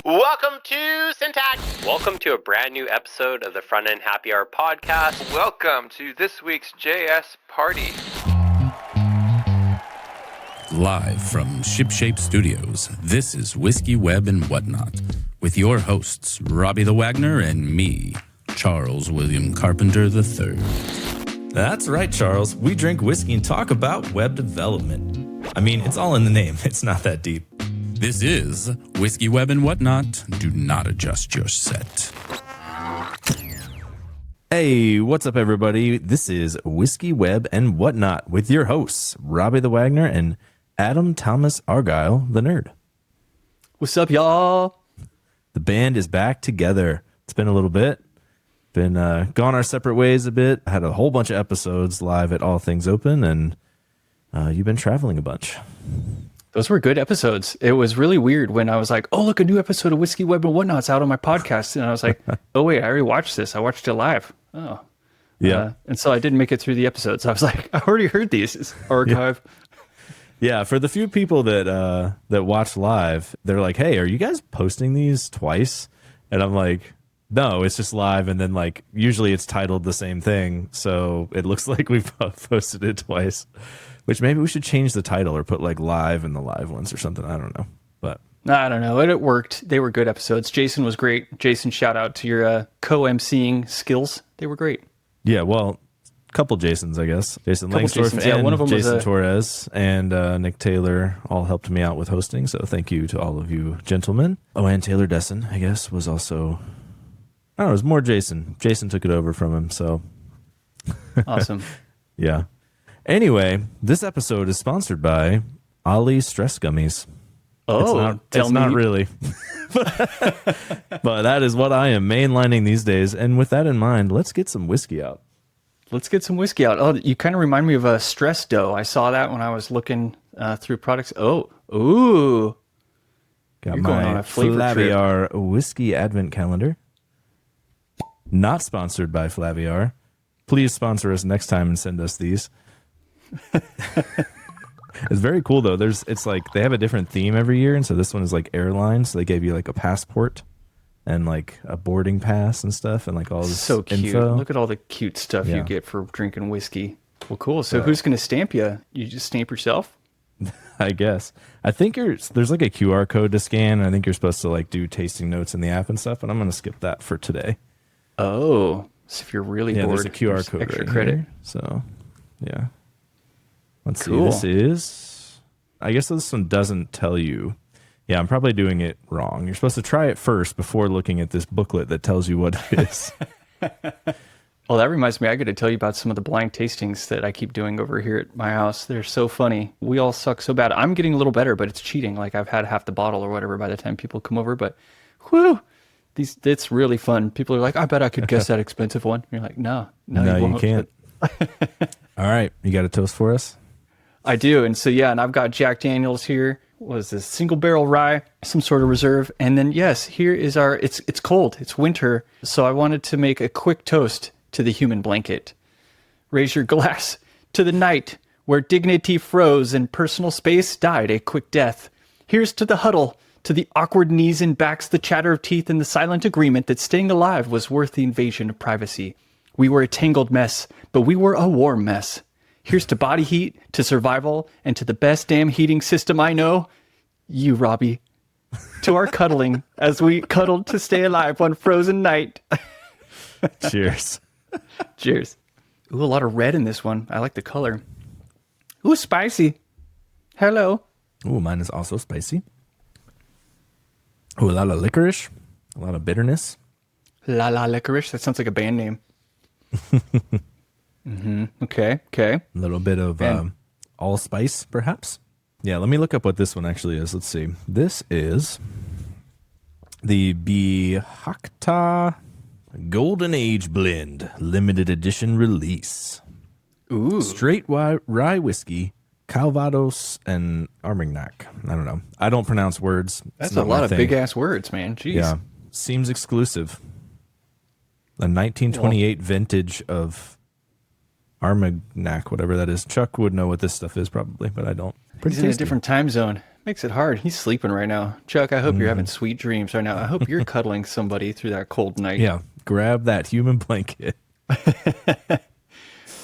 Welcome to Syntax. Welcome to a brand new episode of the Front End Happy Hour podcast. Welcome to this week's JS Party. Live from Shipshape Studios, this is Whiskey, Web, and Whatnot, with your hosts, Robbie the Wagner and me, Charles William Carpenter III. That's right, Charles. We drink whiskey and talk about web development. I mean, it's all in the name. It's not that deep. This is Whiskey, Web, and Whatnot. Do not adjust your set. Hey, what's up, everybody? This is Whiskey, Web, and Whatnot with your hosts, Robbie the Wagner and Adam Thomas Argyle, the nerd. What's up, y'all? The band is back together. It's been a little bit. Been gone our separate ways a bit. Had a whole bunch of episodes live at All Things Open, and you've been traveling a bunch. Those were good episodes. It was really weird when I was like, oh, look, a new episode of Whiskey, Web, and Whatnot's out on my podcast. And I was like, oh, wait, I already watched this. I watched it live. Oh. Yeah. And so I didn't make it through the episodes. I was like, I already heard these. It's archive. Yeah, for the few people that watch live, they're like, hey, are you guys posting these twice? And I'm like, no, it's just live. And then, like, usually it's titled the same thing. So it looks like we've posted it twice. Which maybe we should change the title or put like live in the live ones or something. I don't know. But I don't know. It worked. They were good episodes. Jason was great. Jason, shout out to your co-emceeing skills. They were great. Yeah, well, a couple Jasons, I guess. Jason Langsdorff and one of them Jason was Torres and Nick Taylor all helped me out with hosting. So thank you to all of you gentlemen. Oh, and Taylor Desson, I guess, was also... I don't know, it was more Jason. Jason took it over from him, so... Awesome. Yeah. Anyway, this episode is sponsored by Ollie Stress Gummies. Oh, it's not really. But that is what I am mainlining these days. And with that in mind, let's get some whiskey out. Let's get some whiskey out. Oh, you kind of remind me of a stress dough. I saw that when I was looking through products. Oh, ooh. Got You're my going on a flavor Flaviar whiskey advent calendar. Not sponsored by Flaviar. Please sponsor us next time and send us these. It's very cool though. It's like they have a different theme every year, and so this one is like airlines. So they gave you like a passport and like a boarding pass and stuff, and like all this so cute. info. Look at all the cute stuff you get for drinking whiskey. Well, cool. So who's going to stamp you? You just stamp yourself? I guess. I think there's like a QR code to scan. And I think you're supposed to like do tasting notes in the app and stuff. And I'm going to skip that for today. Oh, so if you're really bored, there's a QR code extra right credit. here. So yeah. Let's see. Cool. This is, I guess this one doesn't tell you. Yeah, I'm probably doing it wrong. You're supposed to try it first before looking at this booklet that tells you what it is. Well, that reminds me, I got to tell you about some of the blind tastings that I keep doing over here at my house. They're so funny. We all suck so bad. I'm getting a little better, but it's cheating. Like I've had half the bottle or whatever by the time people come over. But whew, it's really fun. People are like, I bet I could guess that expensive one. And you're like, no, you can't. All right, you got a toast for us? I do. And so, yeah, and I've got Jack Daniels here. Was this single barrel rye, some sort of reserve. And then, yes, here is our, it's cold. It's winter. So I wanted to make a quick toast to the human blanket. Raise your glass to the night where dignity froze and personal space died a quick death. Here's to the huddle, to the awkward knees and backs, the chatter of teeth, and the silent agreement that staying alive was worth the invasion of privacy. We were a tangled mess, but we were a warm mess. Here's to body heat, to survival, and to the best damn heating system I know, you, Robbie. To our cuddling, as we cuddled to stay alive one frozen night. Cheers. Cheers. Ooh, a lot of red in this one. I like the color. Ooh, spicy. Hello. Ooh, mine is also spicy. Ooh, a lot of licorice, a lot of bitterness. La La Licorice. That sounds like a band name. Mm-hmm. Okay. A little bit of allspice, perhaps. Yeah, let me look up what this one actually is. Let's see. This is the Bihakta Golden Age Blend limited edition release. Ooh. Straight rye whiskey, Calvados, and Armagnac. I don't know. I don't pronounce words. That's a lot of big ass words, man. Jeez. Yeah. Seems exclusive. A 1928 vintage of Armagnac, whatever that is. Chuck would know what this stuff is probably, but I don't. He's in a different time zone. Makes it hard. He's sleeping right now. Chuck, I hope you're having sweet dreams right now. I hope you're cuddling somebody through that cold night. Yeah, grab that human blanket.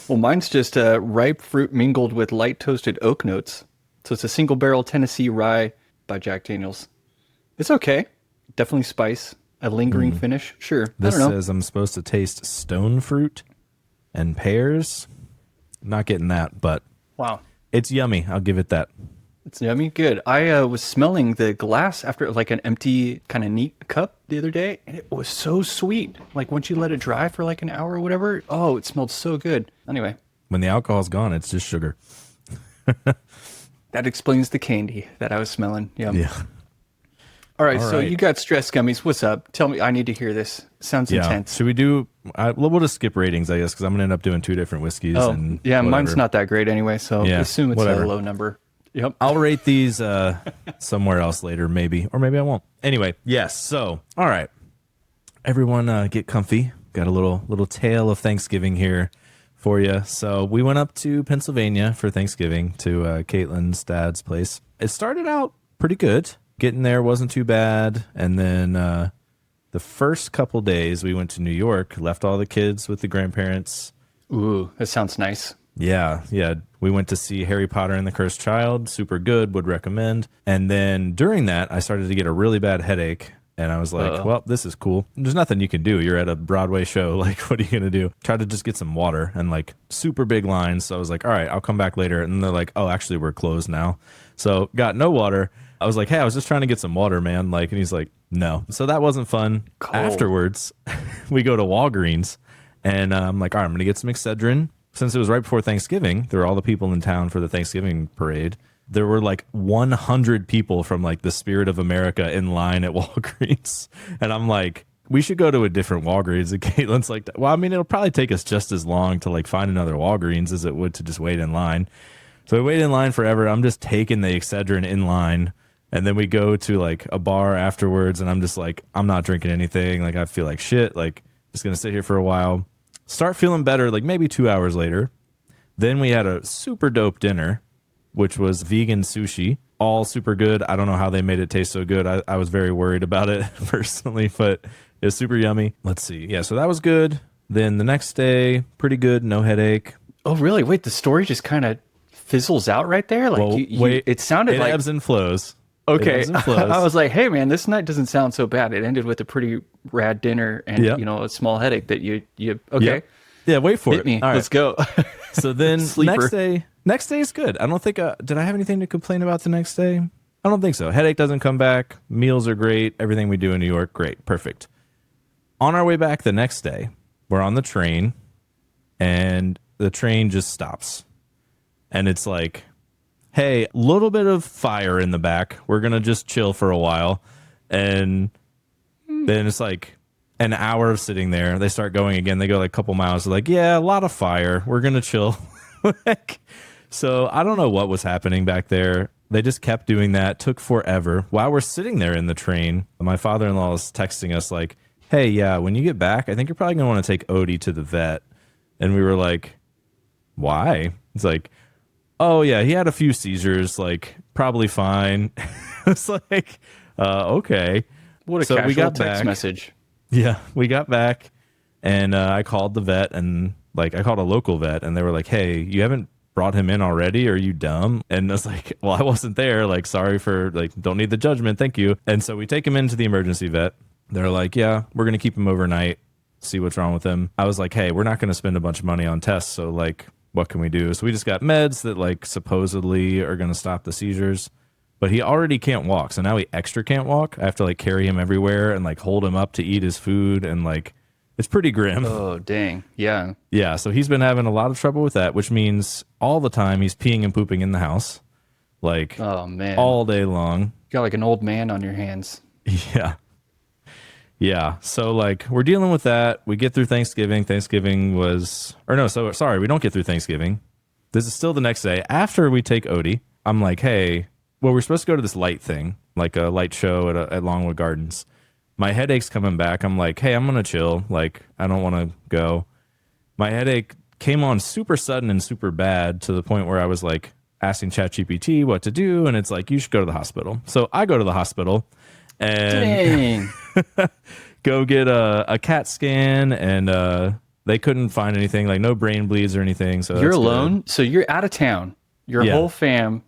Well, mine's just ripe fruit mingled with light toasted oak notes. So it's a single barrel Tennessee rye by Jack Daniels. It's okay. Definitely spice. A lingering finish. Sure. This I don't know. says I'm supposed to taste stone fruit and pears. Not getting that, but Wow. it's yummy. I'll give it that. It's yummy. Good. I was smelling the glass after like an empty kind of neat cup the other day, and it was so sweet. Like once you let it dry for like an hour or whatever, oh, it smelled so good. Anyway, When the alcohol's gone, it's just sugar. that explains the candy that I was smelling. Yum. Yeah. All right, All so right. you got stress gummies. What's up? Tell me. I need to hear this. Sounds Yeah. intense. Should we do? We'll just skip ratings, I guess, because I'm gonna end up doing 2 different whiskeys. Oh, and yeah, whatever. mine's not that great anyway, so Yeah, assume it's whatever. a low number. Yep. I'll rate these somewhere else later, maybe, or maybe I won't. Anyway, yes. So, all right, everyone, get comfy. Got a little tale of Thanksgiving here for you. So we went up to Pennsylvania for Thanksgiving to Caitlin's dad's place. It started out pretty good. Getting there wasn't too bad, and then the first couple days we went to New York, left all the kids with the grandparents. Ooh, that sounds nice. Yeah. We went to see Harry Potter and the Cursed Child. Super good. Would recommend. And then during that, I started to get a really bad headache. And I was like, well, this is cool. There's nothing you can do. You're at a Broadway show. Like, what are you going to do? Try to just get some water and like super big lines. So I was like, all right, I'll come back later. And they're like, oh, actually, we're closed now. So got no water. I was like, hey, I was just trying to get some water, man. Like, and he's like, no. So that wasn't fun. Cold. Afterwards, we go to Walgreens and I'm like, all right, I'm going to get some Excedrin. Since it was right before Thanksgiving, there were all the people in town for the Thanksgiving parade. There were like 100 people from like the Spirit of America in line at Walgreens. And I'm like, we should go to a different Walgreens. And Caitlin's like, well, I mean, it'll probably take us just as long to like find another Walgreens as it would to just wait in line. So we waited in line forever. I'm just taking the Excedrin in line. And then we go to like a bar afterwards. And I'm just like, I'm not drinking anything. Like, I feel like shit. Like, just going to sit here for a while. Start feeling better like maybe 2 hours later. Then we had a super dope dinner, which was vegan sushi. All super good. I don't know how they made it taste so good. I was very worried about it personally, but it was super yummy. Let's see. Yeah, so that was good. Then the next day, pretty good. No headache. Oh, really? Wait, the story just kind of fizzles out right there? Like, Well, wait, it sounded it like... ebbs and flows. Okay, It ebbs and flows. I was like, hey, man, this night doesn't sound so bad. It ended with a pretty rad dinner and, Yep. you know, a small headache that you okay. Yep. Yeah, wait for Hit it. me. All right. Let's go. So then Sleeper. next day is good. I don't think, did I have anything to complain about the next day? I don't think so. Headache doesn't come back. Meals are great. Everything we do in New York, great. Perfect. On our way back the next day, we're on the train and the train just stops. And it's like, hey, little bit of fire in the back. We're going to just chill for a while. And then it's like an hour of sitting there. They start going again. They go like a couple miles. They're like, yeah, a lot of fire. We're going to chill. So I don't know what was happening back there. They just kept doing that. Took forever. While we're sitting there in the train, my father-in-law is texting us like, hey, yeah, when you get back, I think you're probably going to want to take Odie to the vet. And we were like, why? It's like, oh, yeah, he had a few seizures, like, probably fine. It's like, okay. What a So casual we got text back. message. Yeah, we got back, and I called the vet, and, like, I called a local vet, and they were like, hey, you haven't brought him in already? Are you dumb? And I was like, well, I wasn't there. Like, sorry for, like, don't need the judgment. Thank you. And so we take him into the emergency vet. They're like, yeah, we're going to keep him overnight, see what's wrong with him. I was like, hey, we're not going to spend a bunch of money on tests, so, like, what can we do? So we just got meds that like supposedly are going to stop the seizures, but he already can't walk. So now he extra can't walk. I have to like carry him everywhere and like hold him up to eat his food. And like, it's pretty grim. Oh, dang. Yeah. Yeah. So he's been having a lot of trouble with that, which means all the time he's peeing and pooping in the house, like Oh, man. all day long. You got like an old man on your hands. Yeah. Yeah. So like we're dealing with that. We get through Thanksgiving. Sorry, we don't get through Thanksgiving. This is still the next day. After we take Odie, I'm like, hey, well, we're supposed to go to this light thing, like a light show at Longwood Gardens. My headache's coming back. I'm like, hey, I'm going to chill. Like, I don't want to go. My headache came on super sudden and super bad to the point where I was like, asking ChatGPT what to do, and it's like, you should go to the hospital. So I go to the hospital and go get a CAT scan, and they couldn't find anything, like no brain bleeds or anything. So you're alone. So you're out of town. Your whole fam.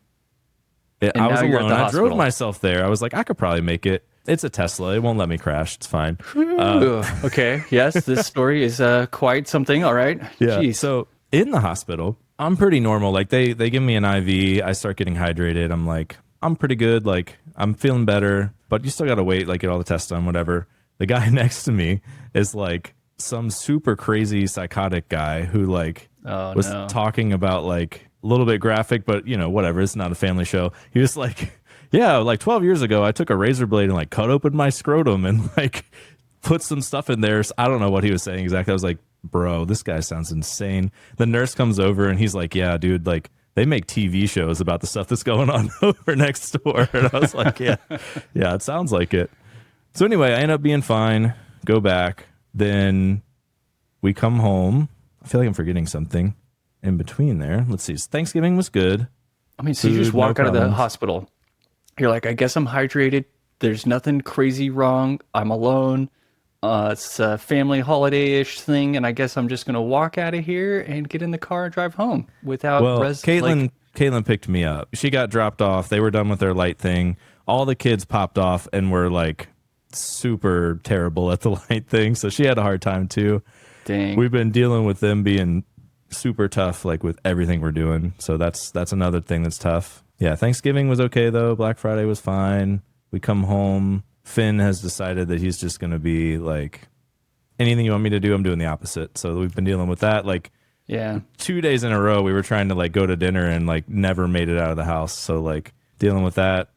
Yeah, I was alone. I drove myself there. I was like, I could probably make it. It's a Tesla. It won't let me crash. It's fine. Okay. Yes, this story is quite something. All right. Yeah. Jeez. So in the hospital, I'm pretty normal. Like they give me an IV. I start getting hydrated. I'm like, I'm pretty good. Like I'm feeling better, but you still got to wait, like get all the tests done, whatever. The guy next to me is like some super crazy psychotic guy who like was talking about like a little bit graphic, but you know, whatever. It's not a family show. He was like, yeah, like 12 years ago, I took a razor blade and like cut open my scrotum and like put some stuff in there. So I don't know what he was saying exactly. I was like, bro, this guy sounds insane. The nurse comes over and he's like, yeah, dude, like they make TV shows about the stuff that's going on over next door. And I was like, yeah, it sounds like it. So anyway, I end up being fine, go back. Then we come home. I feel like I'm forgetting something in between there. Let's see. Thanksgiving was good. I mean, so you just walk out of the hospital. You're like, I guess I'm hydrated. There's nothing crazy wrong. I'm alone. It's a family holiday-ish thing, and I guess I'm just going to walk out of here and get in the car and drive home without... Well, Caitlin picked me up. She got dropped off. They were done with their light thing. All the kids popped off and were like super terrible at the light thing, so she had a hard time too. Dang. We've been dealing with them being super tough, like with everything we're doing. So that's another thing that's tough. Yeah, Thanksgiving was okay though. Black Friday was fine. We come home. Finn has decided that he's just going to be like, anything you want me to do, I'm doing the opposite. So we've been dealing with that. Like, 2 days in a row, we were trying to like go to dinner and like never made it out of the house. So like dealing with that.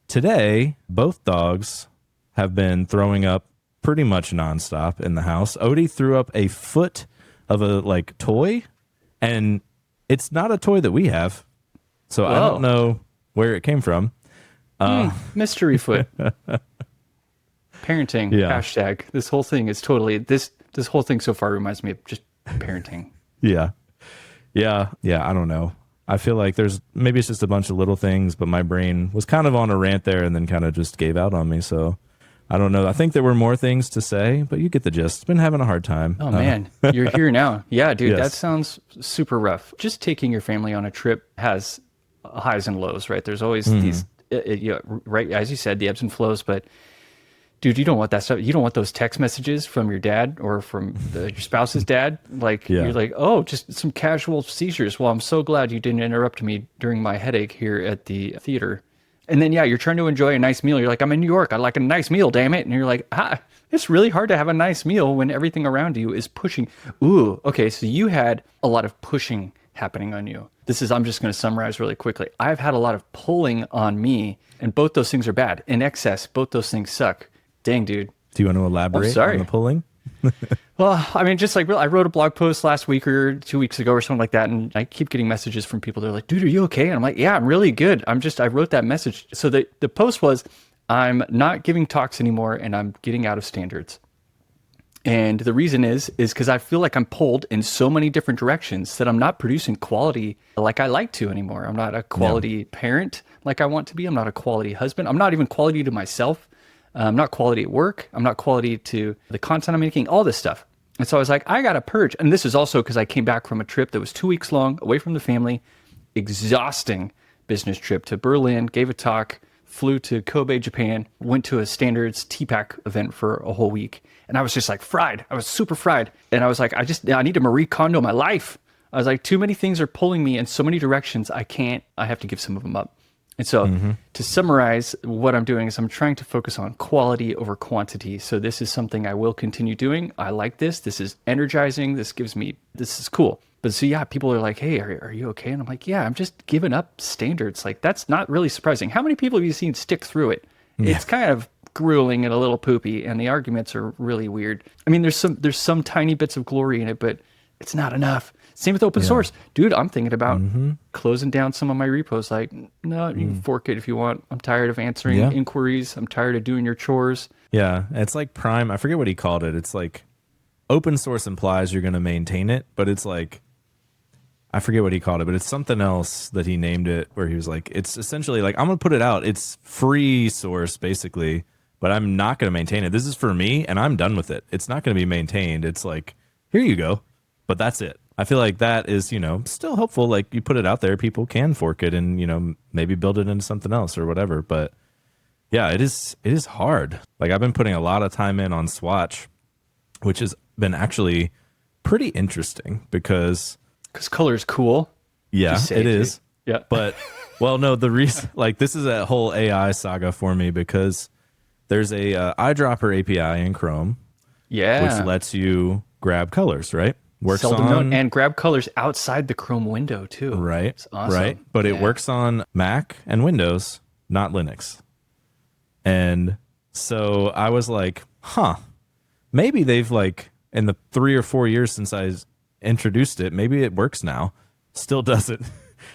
Today, both dogs have been throwing up pretty much nonstop in the house. Odie threw up a foot of a like toy, and it's not a toy that we have. So I don't know where it came from. Mystery foot. Parenting. Hashtag. This whole thing is totally this whole thing so far reminds me of just parenting. Yeah. I don't know. I feel like maybe it's just a bunch of little things, but my brain was kind of on a rant there and then kind of just gave out on me. So I don't know. I think there were more things to say, but you get the gist. Been having a hard time. Oh man, you're here now. Yeah, dude, That sounds super rough. Just taking your family on a trip has highs and lows, right? There's always these, right? As you said, the ebbs and flows, but dude, you don't want that stuff. You don't want those text messages from your dad or from your spouse's dad. Like, you're like, oh, just some casual seizures. Well, I'm so glad you didn't interrupt me during my headache here at the theater. And then, you're trying to enjoy a nice meal. You're like, I'm in New York. I like a nice meal, damn it. And you're like, it's really hard to have a nice meal when everything around you is pushing. Ooh, okay. So you had a lot of pushing happening on you. I'm just going to summarize really quickly. I've had a lot of pulling on me, and both those things are bad. In excess, both those things suck. Dang, dude. Do you want to elaborate on the pulling? Well, I mean, just like I wrote a blog post last week or 2 weeks ago or something like that, and I keep getting messages from people. They're like, dude, are you okay? And I'm like, yeah, I'm really good. I wrote that message. So the post was, I'm not giving talks anymore, and I'm getting out of standards. And the reason is because I feel like I'm pulled in so many different directions that I'm not producing quality like I like to anymore. I'm not a quality parent like I want to be. I'm not a quality husband. I'm not even quality to myself. I'm not quality at work. I'm not quality to the content I'm making, all this stuff. And so I was like, I got to purge. And this is also because I came back from a trip that was 2 weeks long, away from the family, exhausting business trip to Berlin, gave a talk, flew to Kobe, Japan, went to a standards TPAC event for a whole week. And I was just like fried. I was super fried. And I was like, I need to Marie Kondo my life. I was like, too many things are pulling me in so many directions. I have to give some of them up. And so to summarize, what I'm doing is I'm trying to focus on quality over quantity. So this is something I will continue doing. I like this. This is energizing. This is cool. But so people are like, hey, are you okay? And I'm like, yeah, I'm just giving up standards. Like, that's not really surprising. How many people have you seen stick through it? Yeah. It's kind of grueling and a little poopy, and the arguments are really weird. I mean, there's some tiny bits of glory in it, but it's not enough. Same with open source. Dude, I'm thinking about closing down some of my repos. Like, no, you can fork it if you want. I'm tired of answering inquiries. I'm tired of doing your chores. Yeah, it's like Prime. I forget what he called it. It's like open source implies you're going to maintain it, but it's like, I forget what he called it, but it's something else that he named it where he was like, it's essentially like, I'm going to put it out. It's free source basically, but I'm not going to maintain it. This is for me and I'm done with it. It's not going to be maintained. It's like, here you go. But that's it. I feel like that is, still hopeful. Like you put it out there, people can fork it and, maybe build it into something else or whatever. But yeah, it is hard. Like I've been putting a lot of time in on Swatch, which has been actually pretty interesting because color is cool. Yeah, it is. Yeah. But, well, no, the reason, like this is a whole AI saga for me because there's a eyedropper API in Chrome. Yeah. Which lets you grab colors, right? Works Seldom on known, and grab colors outside the Chrome window too. Right. It's awesome. Right. But it works on Mac and Windows, not Linux. And so I was like, maybe they've like in the 3 or 4 years since I introduced it, maybe it works now. Still doesn't.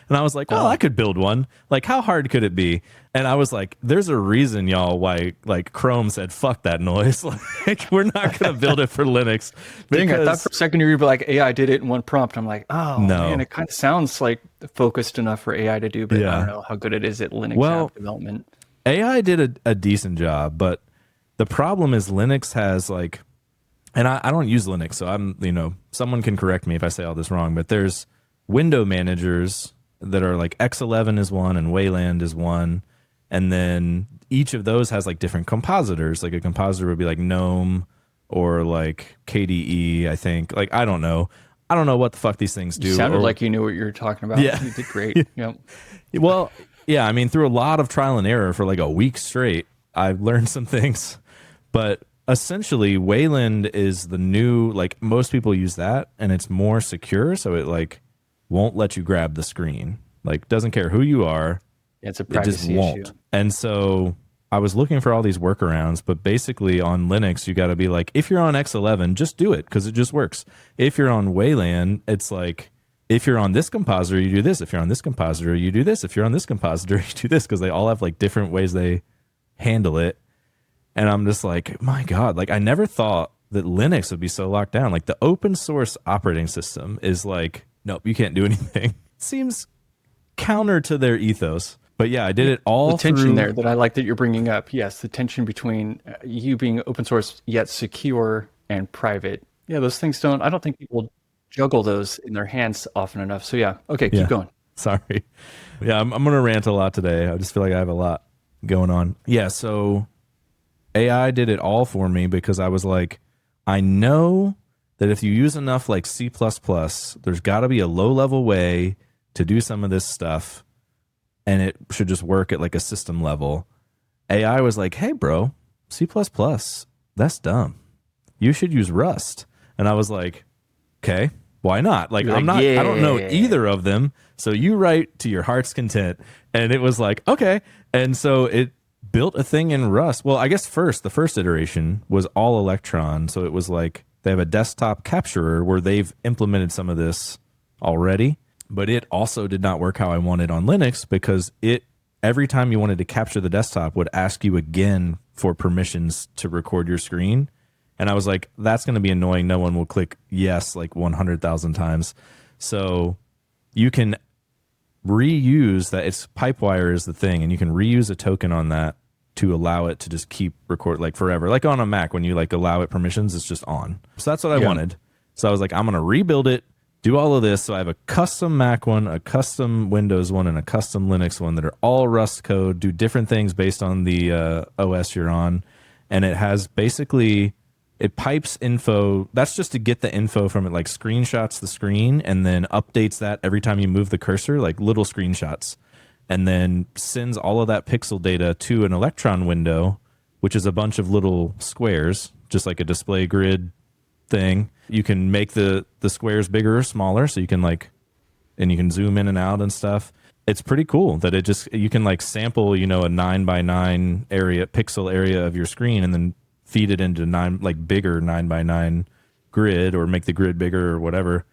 And I was like, well, I could build one. Like, how hard could it be? And I was like, there's a reason, y'all, why like Chrome said, fuck that noise. Like, we're not going to build it for Linux. Dang, I thought for a second you were like, AI did it in one prompt. I'm like, oh, no. Man, it kind of sounds like focused enough for AI to do, but I don't know how good it is at Linux app development. AI did a decent job, but the problem is Linux has like, and I don't use Linux, so I'm, someone can correct me if I say all this wrong, but there's window managers that are like X11 is one and Wayland is one. And then each of those has like different compositors. Like a compositor would be like GNOME or like KDE, I think. Like, I don't know. I don't know what the fuck these things do. You sounded like you knew what you were talking about. Yeah. You did great. Yep. Well, yeah, I mean, through a lot of trial and error for like a week straight, I've learned some things. But essentially, Wayland is the new, like most people use that and it's more secure. So it like won't let you grab the screen. Like doesn't care who you are. It's a privacy issue. And so I was looking for all these workarounds, but basically on Linux, you got to be like, if you're on X11, just do it because it just works. If you're on Wayland, it's like, if you're on this compositor, you do this. If you're on this compositor, you do this. If you're on this compositor, you do this because they all have like different ways they handle it. And I'm just like, my God, like I never thought that Linux would be so locked down. Like the open source operating system is like, nope, you can't do anything. Seems counter to their ethos. But yeah, I did it all the tension through there that I like that you're bringing up. Yes, the tension between you being open source yet secure and private. Yeah, those things I don't think people juggle those in their hands often enough. So yeah, okay, keep going. Sorry. Yeah, I'm going to rant a lot today. I just feel like I have a lot going on. Yeah, so AI did it all for me because I was like, I know that if you use enough like C++, there's got to be a low-level way to do some of this stuff, and it should just work at like a system level. AI was like, hey, bro, C++, that's dumb. You should use Rust. And I was like, okay, why not? Like, I don't know either of them. So you write to your heart's content. And it was like, okay. And so it built a thing in Rust. Well, I guess the first iteration was all Electron. So it was like they have a desktop capturer where they've implemented some of this already. But it also did not work how I wanted on Linux because every time you wanted to capture the desktop would ask you again for permissions to record your screen. And I was like, that's going to be annoying. No one will click yes like 100,000 times. So you can reuse that. It's Pipewire is the thing. And you can reuse a token on that to allow it to just keep record like forever. Like on a Mac, when you like allow it permissions, it's just on. So that's what I wanted. So I was like, I'm going to rebuild it. Do all of this. So I have a custom Mac one, a custom Windows one, and a custom Linux one that are all Rust code, do different things based on the OS you're on. And it has basically, it pipes info. That's just to get the info from it, like screenshots the screen and then updates that every time you move the cursor, like little screenshots. And then sends all of that pixel data to an Electron window, which is a bunch of little squares, just like a display grid thing. You can make the squares bigger or smaller, so you can like, and you can zoom in and out and stuff. It's pretty cool that you can like sample, a 9x9 pixel area of your screen and then feed it into bigger 9x9 grid or make the grid bigger or whatever.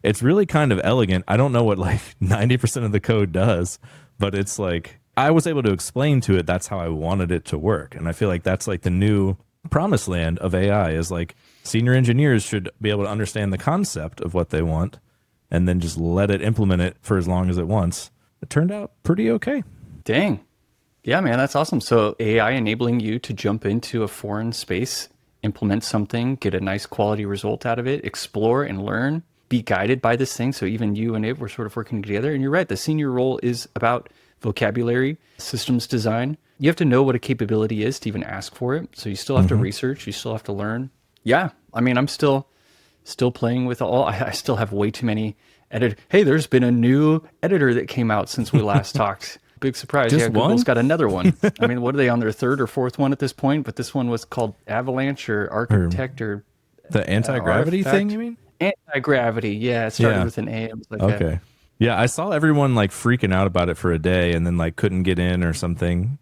It's really kind of elegant. I don't know what like 90% of the code does, but it's like, I was able to explain to it that's how I wanted it to work. And I feel like that's like the new promised land of AI is like senior engineers should be able to understand the concept of what they want and then just let it implement it for as long as it wants. It turned out pretty okay. Dang. Yeah, man, that's awesome. So AI enabling you to jump into a foreign space, implement something, get a nice quality result out of it, explore and learn, be guided by this thing. So even you and it were sort of working together. And you're right, the senior role is about vocabulary, systems design. You have to know what a capability is to even ask for it. So you still have to research, you still have to learn. Yeah, I mean, I'm still playing with I still have way too many edit. Hey, there's been a new editor that came out since we last talked. Big surprise. Just yeah, Google's one? got another one. I mean, what are they on their third or fourth one at this point? But this one was called Avalanche or Architect or The anti-gravity thing, you mean? Anti-gravity. Yeah, it started Yeah. with an A. It was like Okay. Yeah, I saw everyone like freaking out about it for a day and then like couldn't get in or something.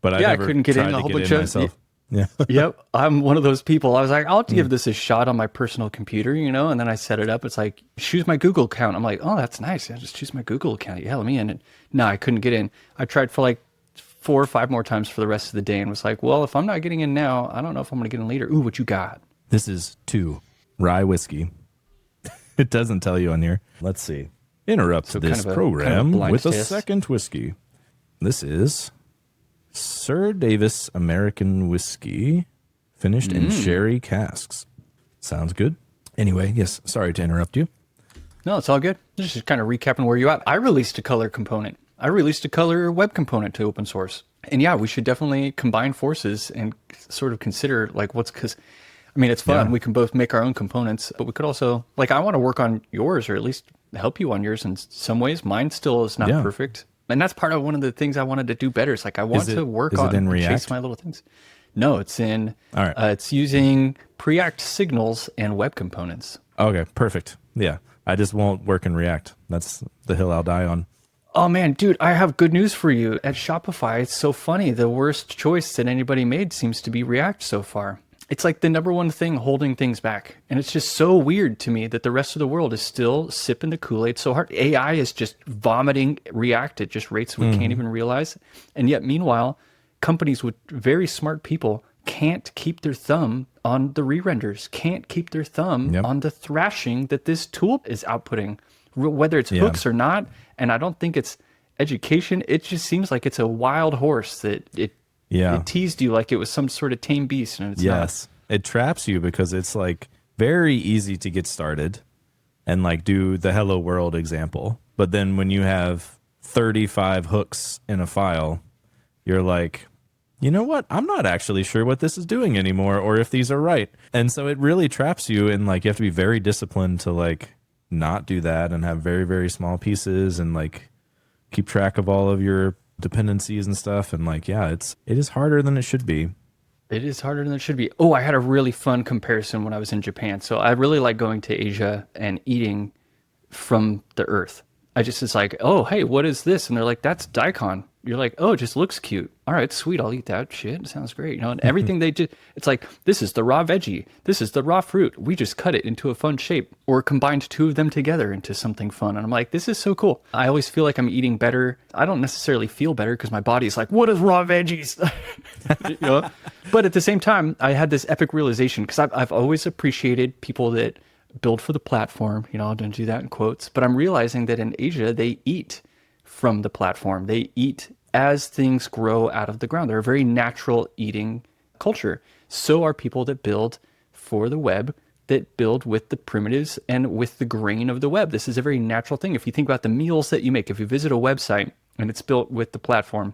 But Yeah, I never couldn't get in. tried A to whole get bunch in of- myself. Yeah. Yep, I'm one of those people. I was like, I'll have to give this a shot on my personal computer, and then I set it up. It's like, choose my Google account. I'm like, oh, that's nice. I just choose my Google account. Yeah, let me in. And no, I couldn't get in. I tried for like 4 or 5 more times for the rest of the day and was like, well, if I'm not getting in now, I don't know if I'm going to get in later. Ooh, what you got? This is 2 rye whiskey. It doesn't tell you on here. Let's see. Interrupt So this kind of a program blind with a test. second whiskey. This is SirDavis American whiskey, finished in sherry casks. Sounds good. Anyway, yes, sorry to interrupt you. No, it's all good. Just kind of recapping where you're at. I released a color component. I released a color web component to open source. And yeah, we should definitely combine forces and sort of consider like because I mean, it's fun. Yeah. We can both make our own components, but we could also I want to work on yours or at least help you on yours in some ways. Mine still is not Yeah. perfect. And that's part of one of the things I wanted to do better. It's like I want to work is it on in and chase React? my little things. No, it's in All right. it's using Preact signals and web components. Okay, perfect. Yeah, I just won't work in React. That's the hill I'll die on. Oh man, dude, I have good news for you. At Shopify, it's so funny. The worst choice that anybody made seems to be React so far. It's like the number one thing holding things back. And it's just so weird to me that the rest of the world is still sipping the Kool-Aid so hard. AI is just vomiting React at just rates we can't even realize. And yet, meanwhile, companies with very smart people can't keep their thumb on the re-renders, can't keep their thumb Yep. on the thrashing that this tool is outputting, whether it's Yeah. hooks or not. And I don't think it's education. It just seems like it's a wild horse that it teased you like it was some sort of tame beast. And it's Yes. It traps you because it's like very easy to get started and like do the hello world example. But then when you have 35 hooks in a file, you're like, you know what? I'm not actually sure what this is doing anymore or if these are right. And so it really traps you and like you have to be very disciplined to like not do that and have very, very small pieces and like keep track of all of your dependencies and stuff. And like, yeah, it is harder than it should be. It is harder than it should be. Oh, I had a really fun comparison when I was in Japan. So I really like going to Asia and eating from the earth. It's like, oh, hey, what is this? And they're like, that's daikon. You're like, oh, it just looks cute. All right, sweet. I'll eat that shit. It sounds great. And everything they do, it's like, this is the raw veggie. This is the raw fruit. We just cut it into a fun shape or combined 2 of them together into something fun. And I'm like, this is so cool. I always feel like I'm eating better. I don't necessarily feel better because my body's like, what is raw veggies? But at the same time, I had this epic realization because I've always appreciated people that build for the platform. I don't do that in quotes, but I'm realizing that in Asia, they eat from the platform. They eat as things grow out of the ground. They're a very natural eating culture. So are people that build for the web, that build with the primitives and with the grain of the web. This is a very natural thing. If you think about the meals that you make, if you visit a website and it's built with the platform,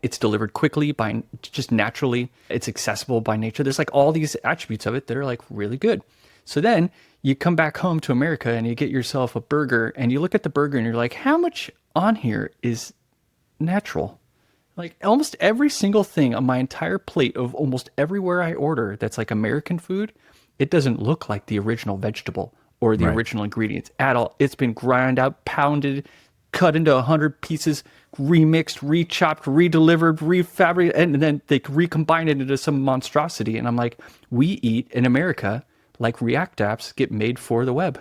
it's delivered quickly by just naturally. It's accessible by nature. There's like all these attributes of it that are like really good. So then you come back home to America and you get yourself a burger and you look at the burger and you're like, how much on here is natural? Like almost every single thing on my entire plate of almost everywhere I order that's like American food, it doesn't look like the original vegetable or the original ingredients at all. It's been ground out, pounded, cut into 100 pieces, remixed, rechopped, redelivered, refabricated, and then they recombine it into some monstrosity. And I'm like, we eat in America like React apps get made for the web.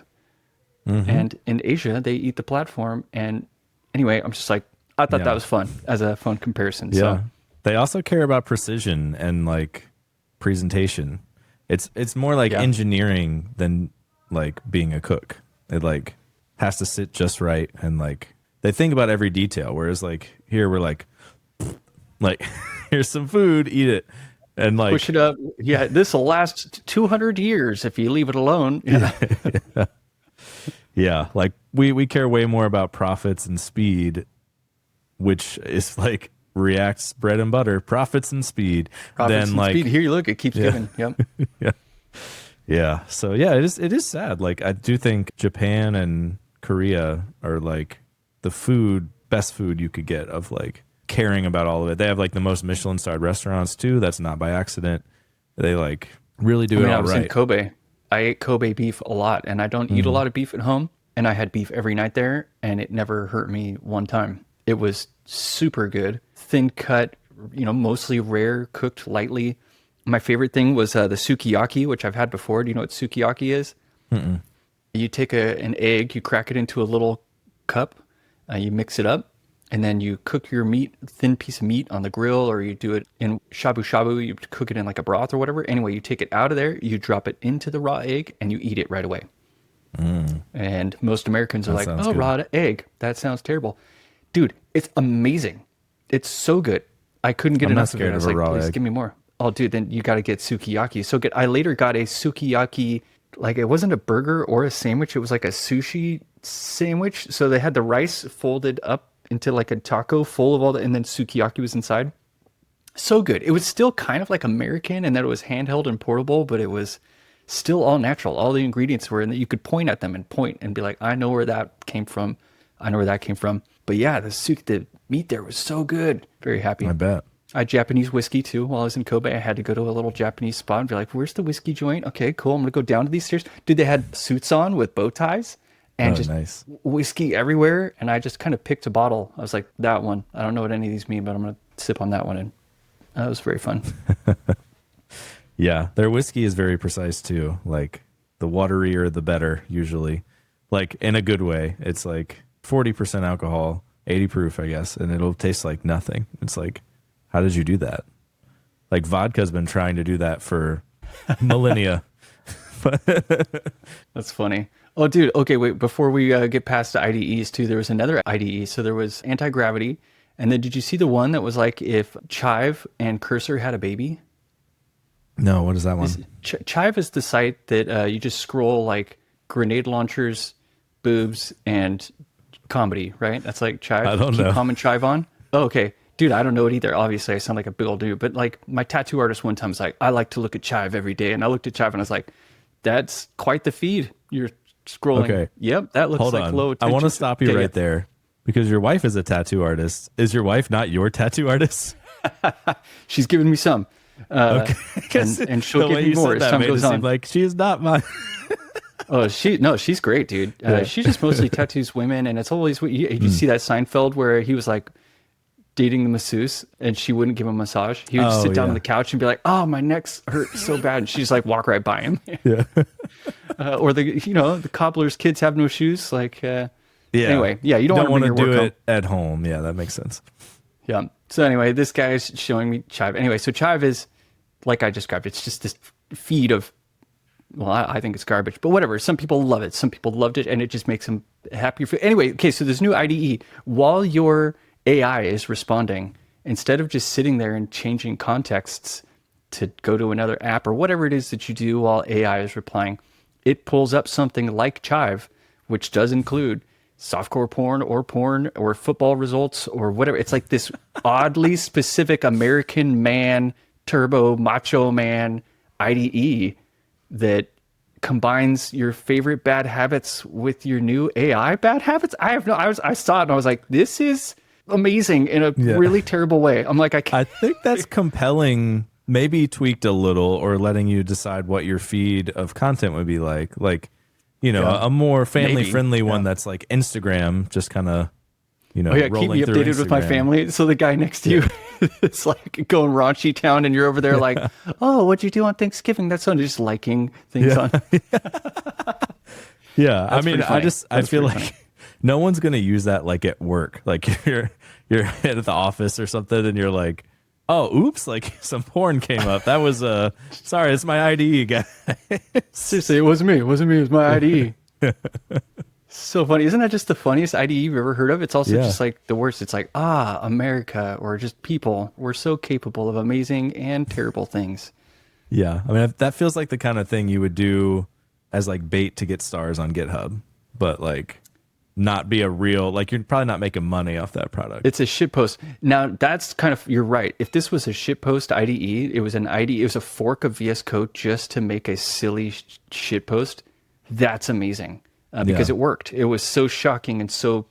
And in Asia, they eat the platform. And anyway, I'm just like, I thought that was fun as a fun comparison. Yeah. So They also care about precision and like presentation. It's more like engineering than like being a cook. It like has to sit just right, and like they think about every detail. Whereas like here we're like here's some food, eat it, and like push it up. Yeah, this will last 200 years if you leave it alone. Yeah. Yeah, like we care way more about profits and speed, which is like React's bread and butter, profits and speed. Profits than and like speed. Here you look, it keeps giving. Yep. Yeah. So yeah, it is sad. Like I do think Japan and Korea are like the best food you could get of like caring about all of it. They have like the most Michelin starred restaurants too. That's not by accident. They like really do it all I was right. in Kobe. I ate Kobe beef a lot, and I don't eat a lot of beef at home. And I had beef every night there, and it never hurt me one time. It was super good, thin cut, mostly rare, cooked lightly. My favorite thing was the sukiyaki, which I've had before. Do you know what sukiyaki is? Mm-mm. You take an egg, you crack it into a little cup, you mix it up, and then you cook your meat, thin piece of meat on the grill, or you do it in shabu shabu, you cook it in like a broth or whatever. Anyway, you take it out of there, you drop it into the raw egg, and you eat it right away. And most Americans are like, oh, raw egg. That sounds terrible. Dude, it's amazing. It's so good. I couldn't get enough of it. I was like, please give me more. Oh, dude, then you got to get sukiyaki. So good. I later got a sukiyaki, like it wasn't a burger or a sandwich. It was like a sushi sandwich. So they had the rice folded up into like a taco full of all and then sukiyaki was inside. So good. It was still kind of like American in that it was handheld and portable, but it was still all natural. All the ingredients were in that you could point at them and point and be like, I know where that came from. I know where that came from. But yeah, the meat there was so good. Very happy. I bet. I had Japanese whiskey too. While I was in Kobe, I had to go to a little Japanese spot and be like, where's the whiskey joint? Okay, cool. I'm going to go down to these stairs. Dude, they had suits on with bow ties and just nice. Whiskey everywhere. And I just kind of picked a bottle. I was like, that one. I don't know what any of these mean, but I'm going to sip on that one. And that was very fun. Yeah, their whiskey is very precise too. Like the waterier, the better usually. Like in a good way. It's like 40% alcohol, 80 proof, I guess. And it'll taste like nothing. It's like, how did you do that? Like vodka's been trying to do that for millennia. That's funny. Oh, dude. Okay, wait. Before we get past the IDEs too, there was another IDE. So there was anti-gravity. And then did you see the one that was like if Chive and Cursor had a baby? No, what is that one? Chive is the site that you just scroll like grenade launchers, boobs, and comedy, right? That's like Chive. I don't know. Keep calm and Chive on. Oh, okay. Dude, I don't know it either. Obviously, I sound like a big old dude. But like my tattoo artist one time was like, I like to look at Chive every day. And I looked at Chive and I was like, that's quite the feed. You're scrolling. Okay. Yep, that looks like low attention. I want to stop you right there because your wife is a tattoo artist. Is your wife not your tattw artist? She's giving me some. Okay. And she'll give me more as time goes on. Like she is not mine. Oh, she's great, dude. She just mostly tattoos women, and it's always you see that Seinfeld where he was like dating the masseuse, and she wouldn't give him a massage. He would just sit down on the couch and be like, "Oh, my neck's hurt so bad," and she's like walk right by him. Yeah. Or the cobbler's kids have no shoes. Like, Anyway, yeah, you don't want to do it at home. Yeah, that makes sense. Yeah. So anyway, this guy's showing me Chive. Anyway, so Chive is like I described. It's just this feed of, well, I think it's garbage, but whatever. Some people love it. Some people loved it, and it just makes them happier. Anyway, okay, so this new IDE, while your AI is responding, instead of just sitting there and changing contexts to go to another app or whatever it is that you do while AI is replying, it pulls up something like Chive, which does include softcore porn or football results or whatever. It's like this oddly specific American man, turbo macho man IDE that combines your favorite bad habits with your new AI bad habits. I saw it and I was like, this is amazing in a really terrible way. I'm like, I think that's compelling, maybe tweaked a little or letting you decide what your feed of content would be like. Like, a more family-friendly one that's like Instagram, just kind of, keep me updated with my family. So the guy next to you is like going raunchy town, and you're over there like, oh, what'd you do on Thanksgiving? That's fun. Just liking things on. Yeah, I mean, I feel like no one's gonna use that like at work. Like you're at the office or something, and you're like, oh, oops, like some porn came up. That was sorry, it's my IDE guy. Seriously, it wasn't me. It was my IDE. So funny. Isn't that just the funniest IDE you've ever heard of? It's also Yeah. just like the worst. It's like, America, or just people. We're so capable of amazing and terrible things. Yeah. I mean, that feels like the kind of thing you would do as like bait to get stars on GitHub, but like not be a real, like you're probably not making money off that product. It's a shitpost. Now, that's kind of, you're right. If this was a shitpost IDE, it was a fork of VS Code just to make a silly shitpost. That's amazing because Yeah. it worked. It was so shocking and so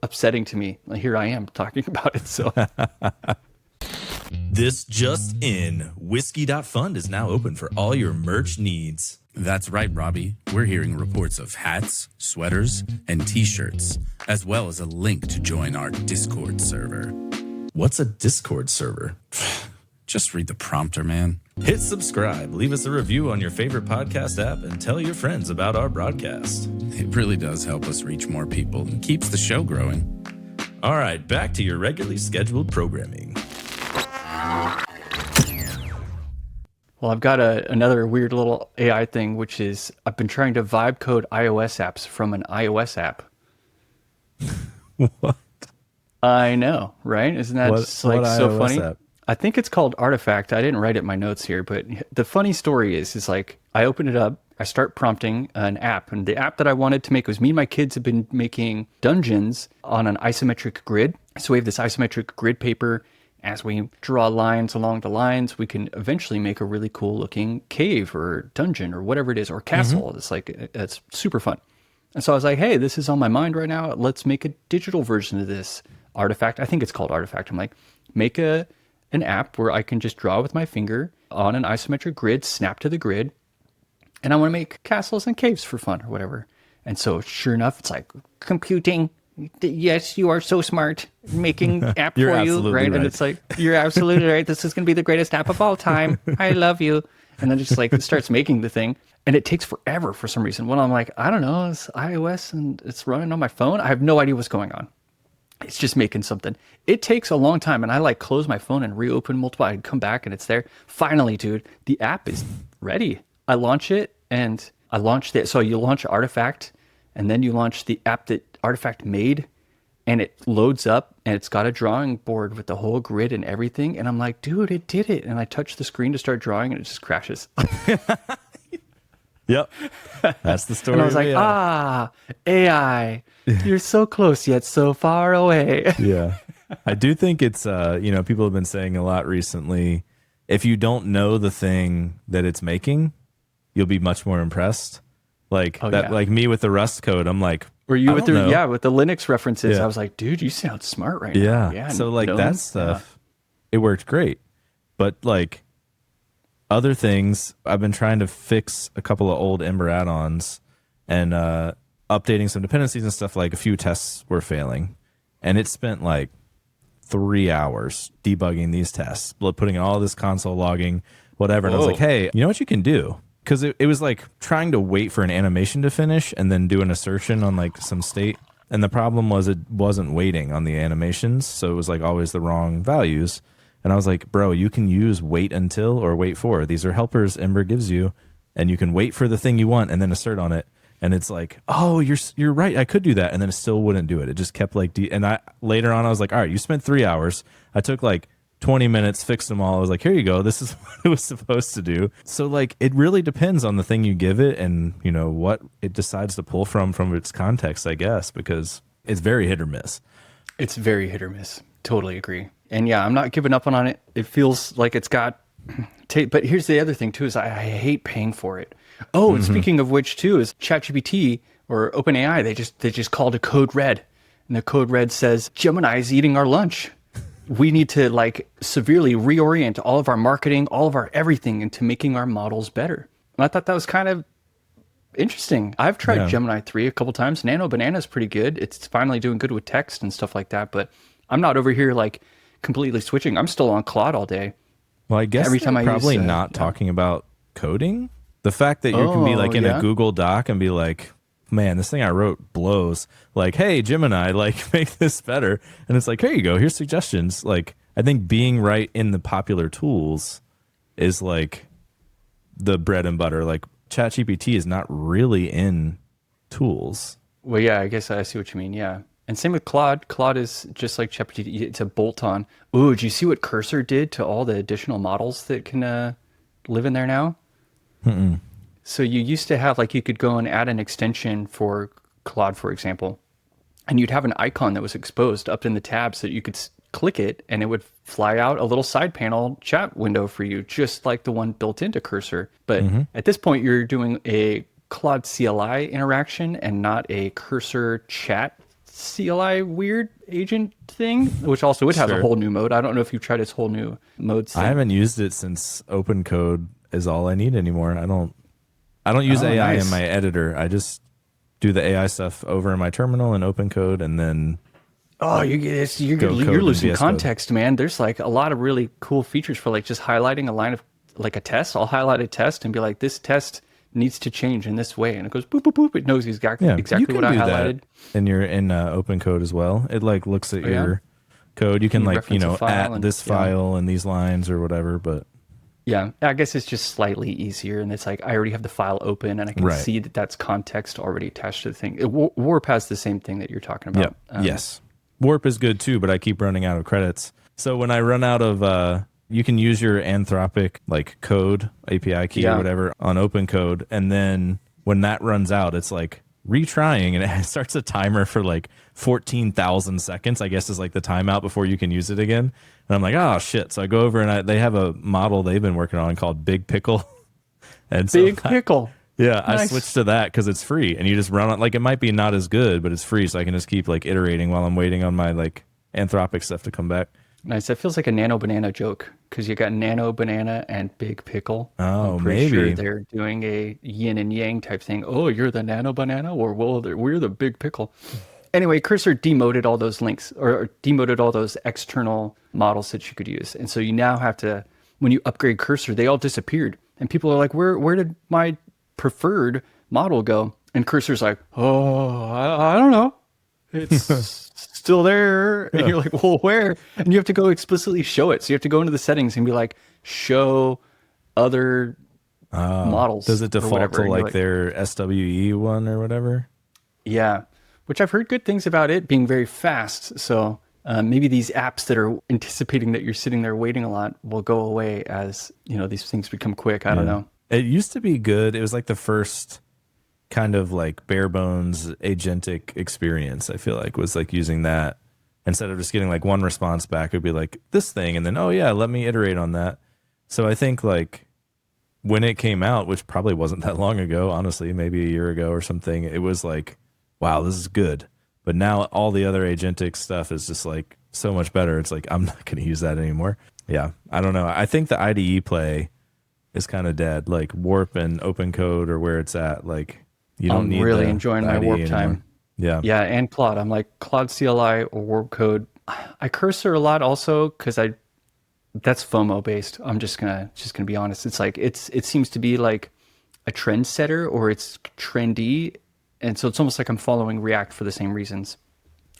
upsetting to me. Here I am talking about it. So This just in, Whisky.fund is now open for all your merch needs. That's right, Robbie. We're hearing reports of hats, sweaters, and t-shirts, as well as a link to join our Discord server. What's a Discord server? Just read the prompter, man. Hit subscribe, leave us a review on your favorite podcast app, and tell your friends about our broadcast. It really does help us reach more people and keeps the show growing. All right, back to your regularly scheduled programming. Well, I've got another weird little AI thing, which is I've been trying to vibe code iOS apps from an iOS app. What? I know, right? Isn't that just like so iOS funny? app? I think it's called Artifact. I didn't write it in my notes here, but the funny story is like I open it up, I start prompting an app, and the app that I wanted to make was me and my kids have been making dungeons on an isometric grid. So we have this isometric grid paper. As we draw lines along the lines, we can eventually make a really cool looking cave or dungeon or whatever it is, or castle. It's like, it's super fun. And so I was like, hey, this is on my mind right now. Let's make a digital version of this Artifact. I think it's called Artifact. I'm like, make an app where I can just draw with my finger on an isometric grid, snap to the grid, and I want to make castles and caves for fun or whatever. And so sure enough, it's like computing. Yes, you are so smart, making app You're for you, absolutely right? right. And it's like, you're absolutely right. This is going to be the greatest app of all time. I love you. And then just like it starts making the thing, and it takes forever for some reason. When I'm like, I don't know, it's iOS and it's running on my phone. I have no idea what's going on. It's just making something. It takes a long time, and I like close my phone and reopen multiple. I come back and it's there. Finally, dude, the app is ready. I launch it, and I launched it. So you launch Artifact, and then you launch the app that Artifact made, and it loads up, and it's got a drawing board with the whole grid and everything. And I'm like, dude, it did it. And I touch the screen to start drawing, and it just crashes. Yep. That's the story. And I was like, AI, you're so close yet so far away. Yeah. I do think it's, people have been saying a lot recently, if you don't know the thing that it's making, you'll be much more impressed. Like like me with the Rust code, I'm like, Were you I with don't know. with the Linux references? Yeah. I was like, dude, you sound smart right now. Yeah. So like no, that stuff, it worked great. But like other things, I've been trying to fix a couple of old Ember add-ons and updating some dependencies and stuff. Like a few tests were failing, and it spent like 3 hours debugging these tests, putting in all this console logging, whatever. And I was like, hey, you know what you can do? Because it was like trying to wait for an animation to finish and then do an assertion on like some state. And the problem was it wasn't waiting on the animations. So it was like always the wrong values. And I was like, bro, you can use wait until or wait for. These are helpers Ember gives you. And you can wait for the thing you want and then assert on it. And it's like, oh, you're right. I could do that. And then it still wouldn't do it. It just kept like, and later on, I was like, all right, you spent 3 hours. I took like 20 minutes, fixed them all. I was like, here you go. This is what it was supposed to do. So like, it really depends on the thing you give it and, what it decides to pull from its context, I guess, because it's very hit or miss. It's very hit or miss. Totally agree. And yeah, I'm not giving up on it. It feels like it's got, but here's the other thing too, is I hate paying for it. Oh, and speaking of which too, is ChatGPT or OpenAI, they just called a code red. And the code red says, Gemini is eating our lunch. We need to like severely reorient all of our marketing, all of our everything into making our models better. And I thought that was kind of interesting. I've tried Gemini 3 a couple times. Nano Banana is pretty good. It's finally doing good with text and stuff like that. But I'm not over here like completely switching. I'm still on Claude all day. Well, I guess every time I probably use, not talking about coding. The fact that you can be like in a Google Doc and be like, man, this thing I wrote blows. Like, hey, Gemini, like make this better. And it's like, here you go. Here's suggestions. Like, I think being right in the popular tools is like the bread and butter. Like ChatGPT is not really in tools. Well, yeah, I guess I see what you mean. Yeah. And same with Claude. Claude is just like ChatGPT. It's a bolt-on. Ooh, do you see what Cursor did to all the additional models that can live in there now? So you used to have, like, you could go and add an extension for Claude, for example, and you'd have an icon that was exposed up in the tab so that you could click it and it would fly out a little side panel chat window for you, just like the one built into Cursor. But at this point, you're doing a Claude CLI interaction and not a Cursor chat CLI weird agent thing, which also it has a whole new mode. I don't know if you've tried its whole new mode thing. I haven't used it since OpenCode is all I need anymore. I don't use AI in my editor. I just do the AI stuff over in my terminal and OpenCode, and then you're losing context, man. There's like a lot of really cool features for like just highlighting a line of like a test. I'll highlight a test and be like, this test needs to change in this way, and it goes boop boop boop. It knows exactly what I highlighted. And you're in OpenCode as well. It like looks at your code. You can like add this file and these lines or whatever. But yeah, I guess it's just slightly easier, and it's like I already have the file open, and I can see that that's context already attached to the thing. Warp has the same thing that you're talking about. Yes, Warp is good too, but I keep running out of credits. So when I run out of you can use your Anthropic like code API key or whatever on OpenCode, and then when that runs out, it's like retrying, and it starts a timer for like 14,000 seconds. I guess is like the timeout before you can use it again. And I'm like, oh shit! So I go over and they have a model they've been working on called Big Pickle, and Pickle. Nice. I switched to that because it's free, and you just run it. Like it might be not as good, but it's free, so I can just keep like iterating while I'm waiting on my like Anthropic stuff to come back. Nice. That feels like a Nano Banana joke because you got Nano Banana and Big Pickle. Oh, I'm pretty maybe sure they're doing a yin and yang type thing. Oh, you're the Nano Banana, or we're the Big Pickle. Anyway, Cursor demoted all those links or demoted all those external models that you could use, and so you now have to, when you upgrade Cursor, they all disappeared, and people are like, where did my preferred model go? And Cursor's like, oh, I don't know. It's still there. And you're like, well, where? And you have to go explicitly show it. So you have to go into the settings and be like, show other models. Does it default to like their SWE one or whatever? Yeah, which I've heard good things about it being very fast. So maybe these apps that are anticipating that you're sitting there waiting a lot will go away as, these things become quick. I don't know. It used to be good. It was like the first kind of like bare bones agentic experience, I feel like, was like using that instead of just getting like one response back. It'd be like this thing, and then let me iterate on that. So I think like when it came out, which probably wasn't that long ago, honestly, maybe a year ago or something, it was like, wow, this is good. But now all the other agentic stuff is just like so much better. It's like, I'm not going to use that anymore. Yeah, I don't know. I think the IDE play is kind of dead. Like Warp and OpenCode or where it's at, like you don't need. I'm really enjoying my Warp time. Yeah, and Claude. I'm like Claude CLI or Warp Code. I Cursor a lot also because that's FOMO based. I'm just gonna be honest. It's like it seems to be like a trendsetter, or it's trendy, and so it's almost like I'm following React for the same reasons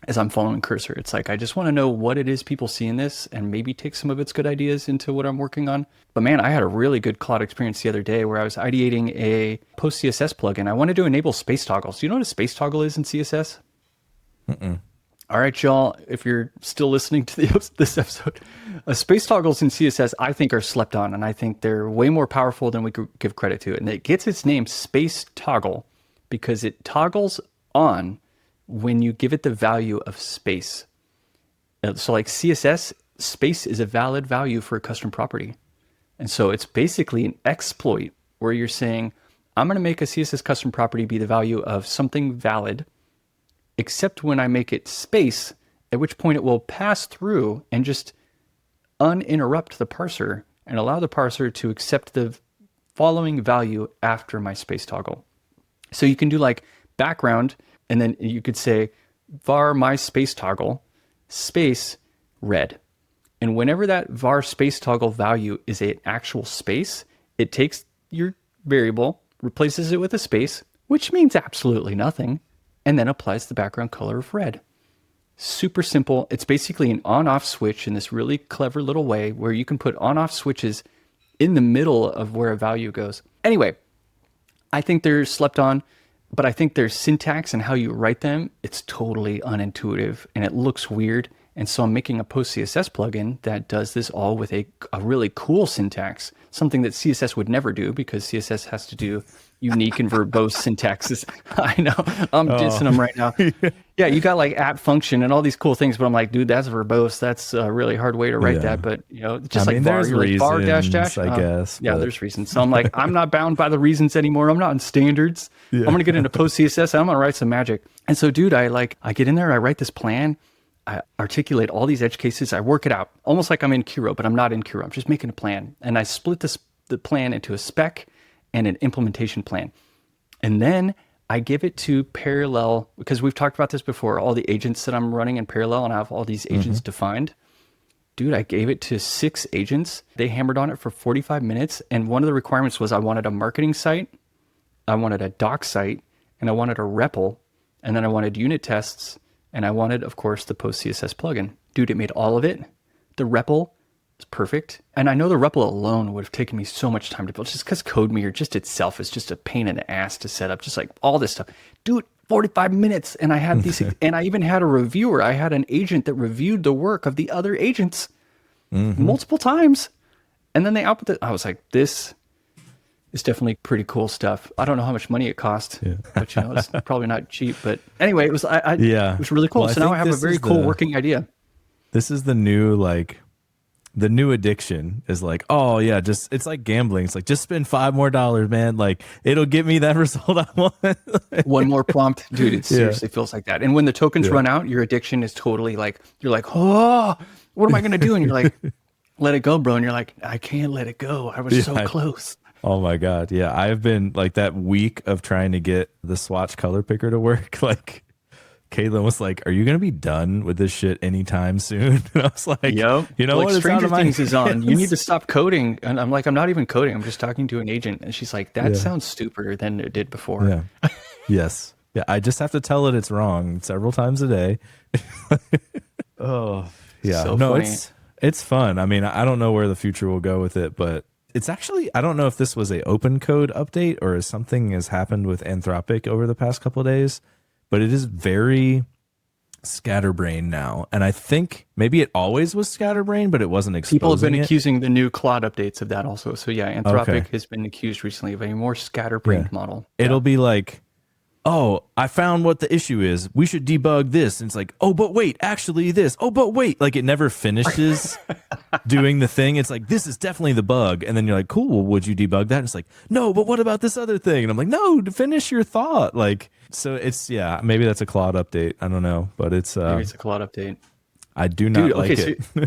as I'm following Cursor. It's like I just want to know what it is people see in this and maybe take some of its good ideas into what I'm working on. But man, I had a really good Claude experience the other day where I was ideating a post CSS plugin. I wanted to enable space toggles. Do you know what a space toggle is in CSS? All right, y'all, if you're still listening to this episode, space toggles in CSS, I think, are slept on, and I think they're way more powerful than we could give credit to. And it gets its name space toggle because it toggles on when you give it the value of space. So like CSS, space is a valid value for a custom property. And so it's basically an exploit where you're saying, I'm going to make a CSS custom property be the value of something valid, except when I make it space, at which point it will pass through and just uninterrupt the parser and allow the parser to accept the following value after my space toggle. So you can do like background, and then you could say var my space toggle space red. And whenever that var space toggle value is an actual space, it takes your variable, replaces it with a space, which means absolutely nothing, and then applies the background color of red. Super simple. It's basically an on-off switch in this really clever little way where you can put on-off switches in the middle of where a value goes. Anyway, I think they're slept on. But I think their syntax and how you write them, it's totally unintuitive and it looks weird. And so I'm making a post CSS plugin that does this all with a really cool syntax, something that CSS would never do because CSS has to do unique and verbose syntaxes. I know, I'm dissing them right now. Yeah, you got like app function and all these cool things, but I'm like, dude, that's verbose. That's a really hard way to write that. But just like var, you're like var dash dash. I guess. Yeah, there's reasons. So I'm like, I'm not bound by the reasons anymore. I'm not in standards. I'm gonna get into post CSS. I'm gonna write some magic. And so, dude, I get in there. I write this plan. I articulate all these edge cases. I work it out almost like I'm in Kiro, but I'm not in Kiro. I'm just making a plan. And I split the plan into a spec and an implementation plan. And then I give it to parallel, because we've talked about this before, all the agents that I'm running in parallel and I have all these agents defined. Dude, I gave it to 6 agents. They hammered on it for 45 minutes. And one of the requirements was I wanted a marketing site, I wanted a doc site, and I wanted a REPL, and then I wanted unit tests. And I wanted, of course, the post CSS plugin. Dude, it made all of it. The REPL is perfect. And I know the REPL alone would have taken me so much time to build, just because CodeMeter just itself is just a pain in the ass to set up, just like all this stuff. Dude, 45 minutes. And I had these, and I even had a reviewer. I had an agent that reviewed the work of the other agents multiple times. And then they output it. I was like, this is definitely pretty cool stuff. I don't know how much money it cost, but it's probably not cheap. But anyway, it was it was really cool. Well, so now I have a very cool working idea. This is the new the new addiction is like, oh yeah, it's like gambling. It's like just spend $5 more, man. Like it'll get me that result I want. One more prompt, dude. It seriously feels like that. And when the tokens run out, your addiction is totally like, you're like, oh, what am I gonna do? And you're like, let it go, bro. And you're like, I can't let it go. I was so close. Oh my God. Yeah. I've been like that week of trying to get the swatch color picker to work. Like Caitlin was like, are you going to be done with this shit anytime soon? And I was like, yep. You know like what? Stranger Things is on. You need to stop coding. And I'm like, I'm not even coding. I'm just talking to an agent. And she's like, that sounds stupider than it did before. Yeah. Yes. Yeah. I just have to tell it it's wrong several times a day. Oh yeah. So no, funny. it's fun. I mean, I don't know where the future will go with it, but it's actually, I don't know if this was a open code update or if something has happened with Anthropic over the past couple of days, but it is very scatterbrained now. And I think maybe it always was scatterbrained, but it wasn't exposing People have been it. accusing the new Claude updates of that also. So yeah, Anthropic has been accused recently of a more scatterbrained model. It'll be like, oh, I found what the issue is. We should debug this. And it's like, oh, but wait, actually this. Oh, but wait. Like it never finishes doing the thing. It's like, this is definitely the bug. And then you're like, cool, well, would you debug that? And it's like, no, but what about this other thing? And I'm like, no, finish your thought. Like, so it's, maybe that's a Claude update. I don't know, but it's, maybe it's a Claude update. I do not like it. So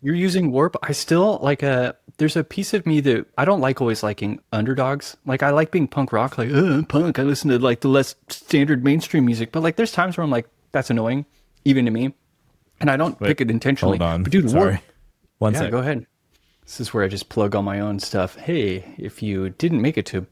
you're using Warp. I still like there's a piece of me that I don't like always liking underdogs. Like I like being punk rock, like punk. I listen to like the less standard mainstream music, but like there's times where I'm like, that's annoying, even to me, and I don't pick it intentionally. Hold on, but dude, sorry. Warp. One sec. Go ahead. This is where I just plug all my own stuff. Hey, if you didn't make it to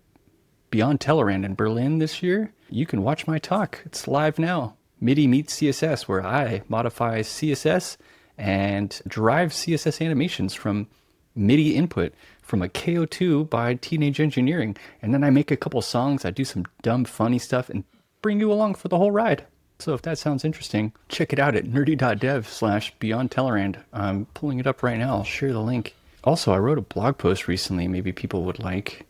Beyond Tellerrand in Berlin this year, you can watch my talk. It's live now. MIDI meets CSS, where I modify CSS and drive CSS animations from MIDI input from a KO2 by Teenage Engineering. And then I make a couple songs, I do some dumb funny stuff and bring you along for the whole ride. So if that sounds interesting, check it out at nerdy.dev/Beyond Tellerrand. I'm pulling it up right now. I'll share the link. Also, I wrote a blog post recently maybe people would like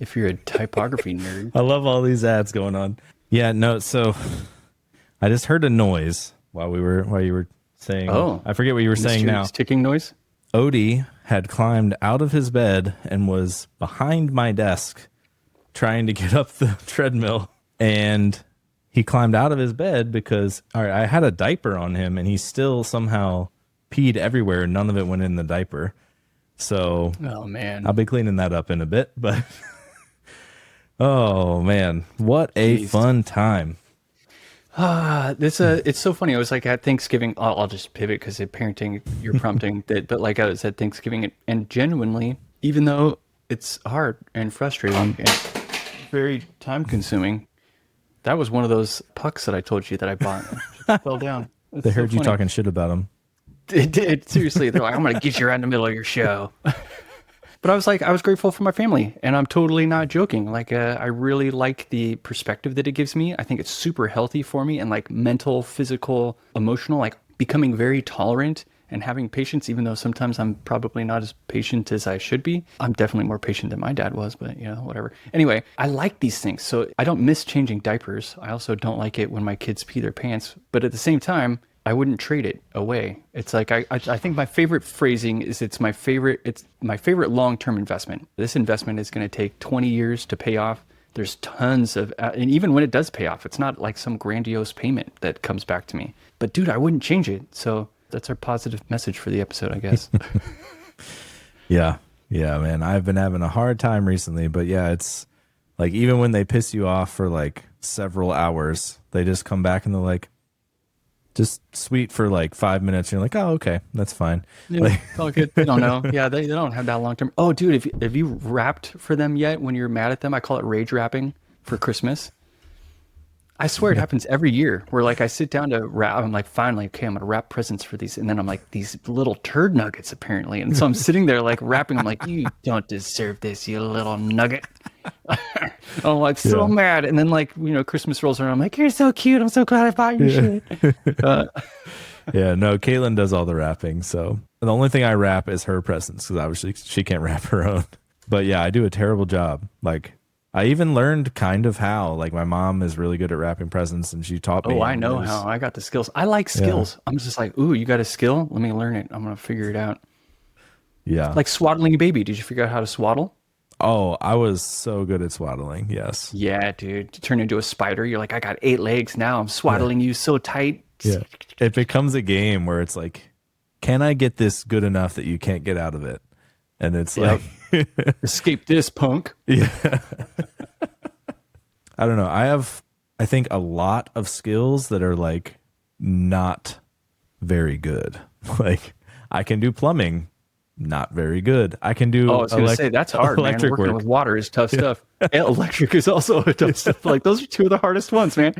if you're a typography nerd. I love all these ads going on. Yeah, no, so I just heard a noise while you were saying, I forget what you were saying now. Ticking noise? Odie had climbed out of his bed and was behind my desk trying to get up the treadmill. And he climbed out of his bed because I had a diaper on him and he still somehow peed everywhere. None of it went in the diaper. So oh man, I'll be cleaning that up in a bit, but oh man, what a fun time. It's so funny. I was like at Thanksgiving, I'll just pivot because at parenting, you're prompting that, but like I was at Thanksgiving and genuinely, even though it's hard and frustrating and very time consuming, that was one of those pucks that I told you that I bought. It fell down. They heard you talking shit about them. It did. Seriously. They're like, I'm going to get you right in the middle of your show. But I was like, I was grateful for my family, and I'm totally not joking. Like, I really like the perspective that it gives me. I think it's super healthy for me and like mental, physical, emotional, like becoming very tolerant and having patience, even though sometimes I'm probably not as patient as I should be. I'm definitely more patient than my dad was, but whatever. Anyway, I like these things. So I don't miss changing diapers. I also don't like it when my kids pee their pants. But at the same time, I wouldn't trade it away. It's like I think my favorite phrasing is it's my favorite long-term investment. This investment is going to take 20 years to pay off. There's tons of, and even when it does pay off, it's not like some grandiose payment that comes back to me. But dude, I wouldn't change it. So that's our positive message for the episode, I guess. Yeah, man. I've been having a hard time recently, but yeah, it's like even when they piss you off for like several hours, they just come back and they're like, just sweet for like 5 minutes. You're like, oh, okay, that's fine. Yeah, like, it's all good. They don't know. Yeah, they don't have that long term. Oh, dude, have you rapped for them yet when you're mad at them? I call it rage rapping for Christmas. I swear it happens every year where like I sit down to rap. I'm like, finally, okay, I'm going to wrap presents for these. And then I'm like, these little turd nuggets apparently. And so I'm sitting there like rapping. I'm like, you don't deserve this, you little nugget. I'm like so mad. And then like, Christmas rolls around. I'm like, you're so cute. I'm so glad I bought you shit. Yeah, no, Caitlin does all the rapping. So the only thing I rap is her presents because obviously she can't rap her own. But yeah, I do a terrible job. Like, I even learned kind of how. Like, my mom is really good at wrapping presents, and she taught me. Oh, I know how. I got the skills. I like skills. Yeah. I'm just like, ooh, you got a skill? Let me learn it. I'm going to figure it out. Yeah. Like swaddling a baby. Did you figure out how to swaddle? Oh, I was so good at swaddling. Yes. Yeah, dude. You turn into a spider. You're like, I got 8 legs now. I'm swaddling you so tight. Yeah. It becomes a game where it's like, can I get this good enough that you can't get out of it? And it's like, escape this, punk. Yeah. I don't know. I think a lot of skills that are like not very good. Like, I can do plumbing, not very good. I can do. Oh, I was going to say that's hard, man. Working with water is tough stuff. Electric is also a tough stuff. Like, those are 2 of the hardest ones, man.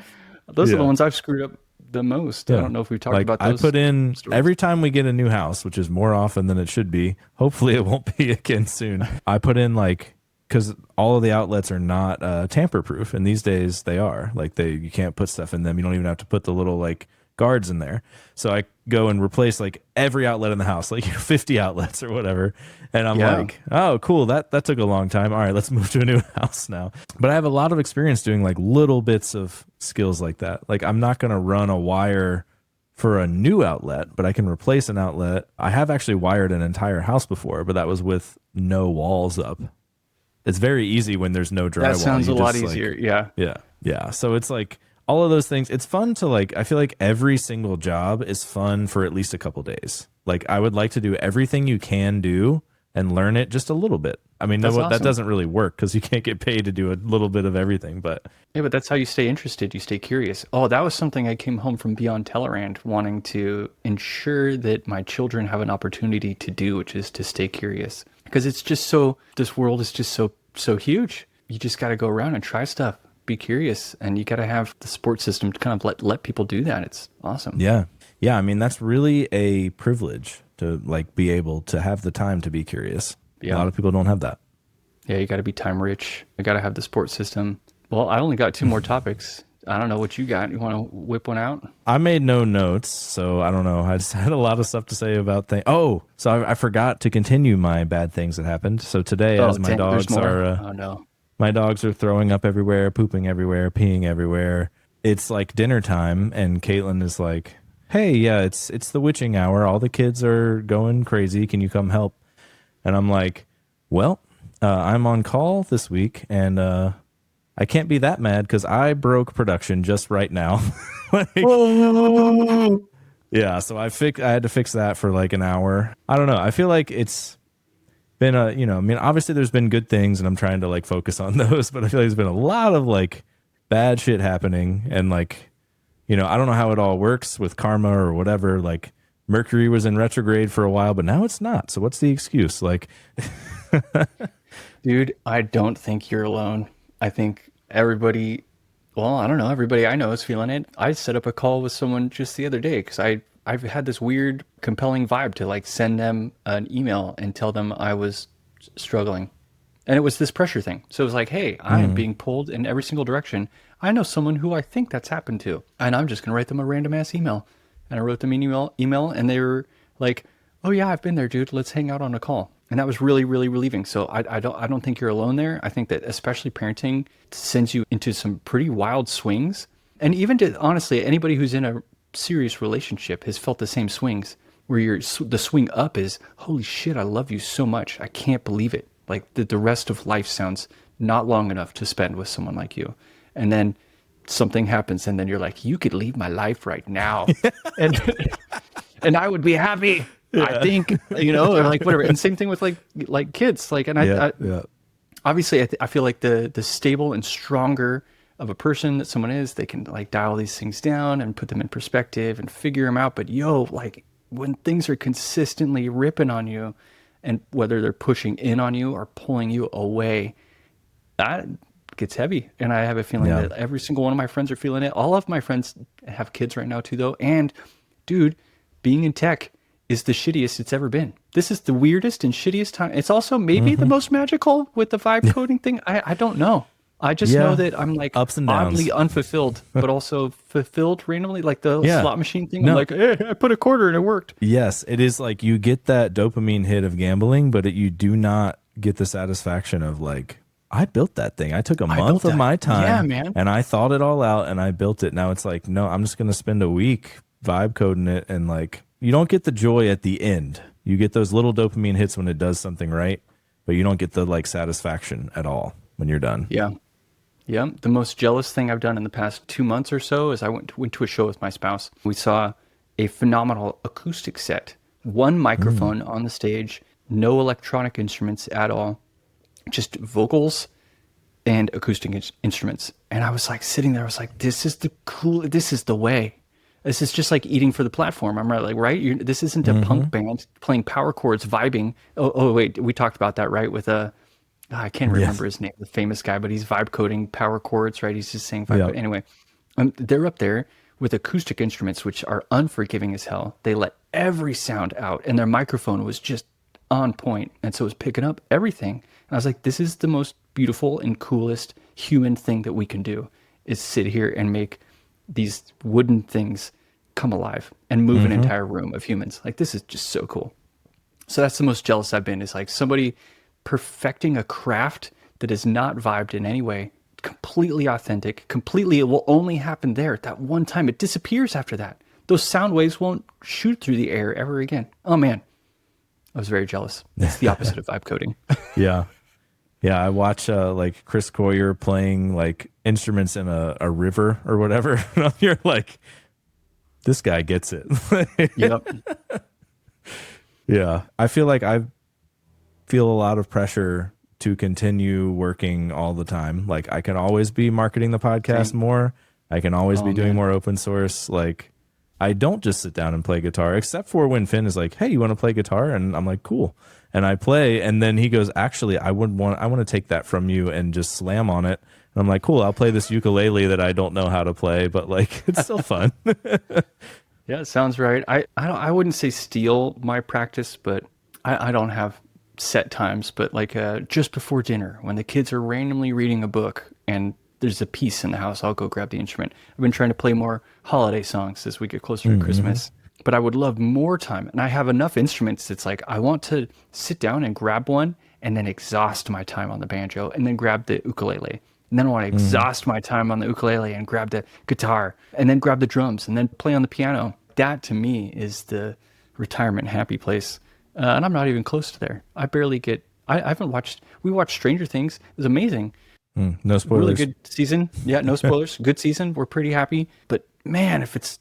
Those are the ones I've screwed up the most. I don't know if we've talked about those. I put in stories. Every time we get a new house, which is more often than it should be. Hopefully it won't be again soon. I put in like, because all of the outlets are not tamper proof, and these days they are. Like, you can't put stuff in them. You don't even have to put the little like guards in there. So I go and replace like every outlet in the house, like 50 outlets or whatever. And I'm like, oh, cool. That took a long time. All right, let's move to a new house now. But I have a lot of experience doing like little bits of skills like that. Like, I'm not going to run a wire for a new outlet, but I can replace an outlet. I have actually wired an entire house before, but that was with no walls up. It's very easy when there's no drywall. That sounds a lot easier. Yeah. So it's like all of those things. It's fun to like, I feel like every single job is fun for at least a couple days. Like, I would like to do everything you can do and learn it just a little bit. I mean, that doesn't really work because you can't get paid to do a little bit of everything. But yeah, but that's how you stay interested. You stay curious. Oh, that was something I came home from Beyond Tellerrand wanting to ensure that my children have an opportunity to do, which is to stay curious. Because it's just this world is just so huge. You just got to go around and try stuff, be curious, and you got to have the support system to kind of let people do that. It's awesome. Yeah. I mean, that's really a privilege to like be able to have the time to be curious. Yeah. A lot of people don't have that. Yeah, you got to be time rich. You got to have the support system. Well, I only got 2 more topics. I don't know what you got. You want to whip one out? I made no notes, so I don't know. I just had a lot of stuff to say about things. Oh, so I forgot to continue my bad things that happened. So today, as my dogs are, my dogs are throwing up everywhere, pooping everywhere, peeing everywhere. It's like dinner time, and Caitlin is like, "Hey, yeah, it's the witching hour. All the kids are going crazy. Can you come help?" And I'm like, "Well, I'm on call this week, and I can't be that mad because I broke production just right now." Yeah, so I had to fix that for like an hour. I don't know. I feel like it's been I mean, obviously there's been good things and I'm trying to like focus on those, but I feel like there's been a lot of like bad shit happening. And like, I don't know how it all works with karma or whatever. Like, Mercury was in retrograde for a while, but now it's not. So what's the excuse? Like, dude, I don't think you're alone. I think everybody I know is feeling it. I set up a call with someone just the other day because I've had this weird compelling vibe to like send them an email and tell them I was struggling. And it was this pressure thing. So it was like, hey, I am being pulled in every single direction. I know someone who I think that's happened to, and I'm just going to write them a random ass email. And I wrote them an email, and they were like, oh yeah, I've been there, dude. Let's hang out on a call. And that was really, really relieving. So I don't think you're alone there. I think that especially parenting sends you into some pretty wild swings. And even to, honestly, anybody who's in a serious relationship has felt the same swings, where the swing up is, holy shit, I love you so much. I can't believe it. Like the rest of life sounds not long enough to spend with someone like you. And then something happens, and then you're like, you could leave my life right now. and I would be happy. Yeah. I think, or like whatever. And same thing with like kids. Like, and I obviously I feel like the stable and stronger of a person that someone is, they can like dial these things down and put them in perspective and figure them out. But like when things are consistently ripping on you, and whether they're pushing in on you or pulling you away, that gets heavy. And I have a feeling that every single one of my friends are feeling it. All of my friends have kids right now too, though. And dude, being in tech is the shittiest it's ever been. This is the weirdest and shittiest time. It's also maybe the most magical with the vibe coding thing. I don't know. I just know that I'm like ups and downs. Oddly unfulfilled, but also fulfilled randomly, like the slot machine thing. I'm like, hey, I put a quarter and it worked. Yes, it is like you get that dopamine hit of gambling, but you do not get the satisfaction of like, I built that thing. I took a month of my time and I thought it all out and I built it. Now it's like, no, I'm just going to spend a week vibe coding it. And like, you don't get the joy at the end. You get those little dopamine hits when it does something right, but you don't get the like satisfaction at all when you're done. Yeah. Yeah. The most jealous thing I've done in the past 2 months or so is I went to a show with my spouse. We saw a phenomenal acoustic set, one microphone on the stage, no electronic instruments at all, just vocals and acoustic instruments. And I was like sitting there, I was like, this is the way. This is just like eating for the platform. I'm right? This isn't a punk band playing power chords, vibing. Oh, wait, we talked about that, right? With I can't remember his name, the famous guy, but he's vibe coding power chords, right? He's just saying vibe. Anyway, they're up there with acoustic instruments, which are unforgiving as hell. They let every sound out, and their microphone was just on point, and so it was picking up everything. And I was like, this is the most beautiful and coolest human thing that we can do, is sit here and make these wooden things come alive and move an entire room of humans. Like, this is just so cool. So that's the most jealous I've been, is like somebody perfecting a craft that is not vibed in any way, completely authentic, completely, it will only happen there at that one time. It disappears after that. Those sound waves won't shoot through the air ever again. Oh man, I was very jealous. It's the opposite of vibe coding. Yeah. I watch like Chris Coyier playing like instruments in a river or whatever. You're like, this guy gets it. Yep. Yeah. I feel like I feel a lot of pressure to continue working all the time. Like I can always be marketing the podcast more. I can always be doing more open source. Like I don't just sit down and play guitar, except for when Finn is like, hey, you want to play guitar? And I'm like, cool. And I play, and then he goes, actually, I want to take that from you and just slam on it. And I'm like, cool, I'll play this ukulele that I don't know how to play, but like it's still fun. Yeah, it sounds right. I wouldn't say steal my practice, but I don't have set times, but like just before dinner, when the kids are randomly reading a book and there's a piece in the house, I'll go grab the instrument. I've been trying to play more holiday songs as we get closer to Christmas. But I would love more time. And I have enough instruments. It's like, I want to sit down and grab one and then exhaust my time on the banjo and then grab the ukulele. And then I want to exhaust my time on the ukulele and grab the guitar and then grab the drums and then play on the piano. That to me is the retirement happy place. And I'm not even close to there. I barely get, we watched Stranger Things. It was amazing. No spoilers. Really good season. Yeah, no spoilers. Good season. We're pretty happy. But man, if it's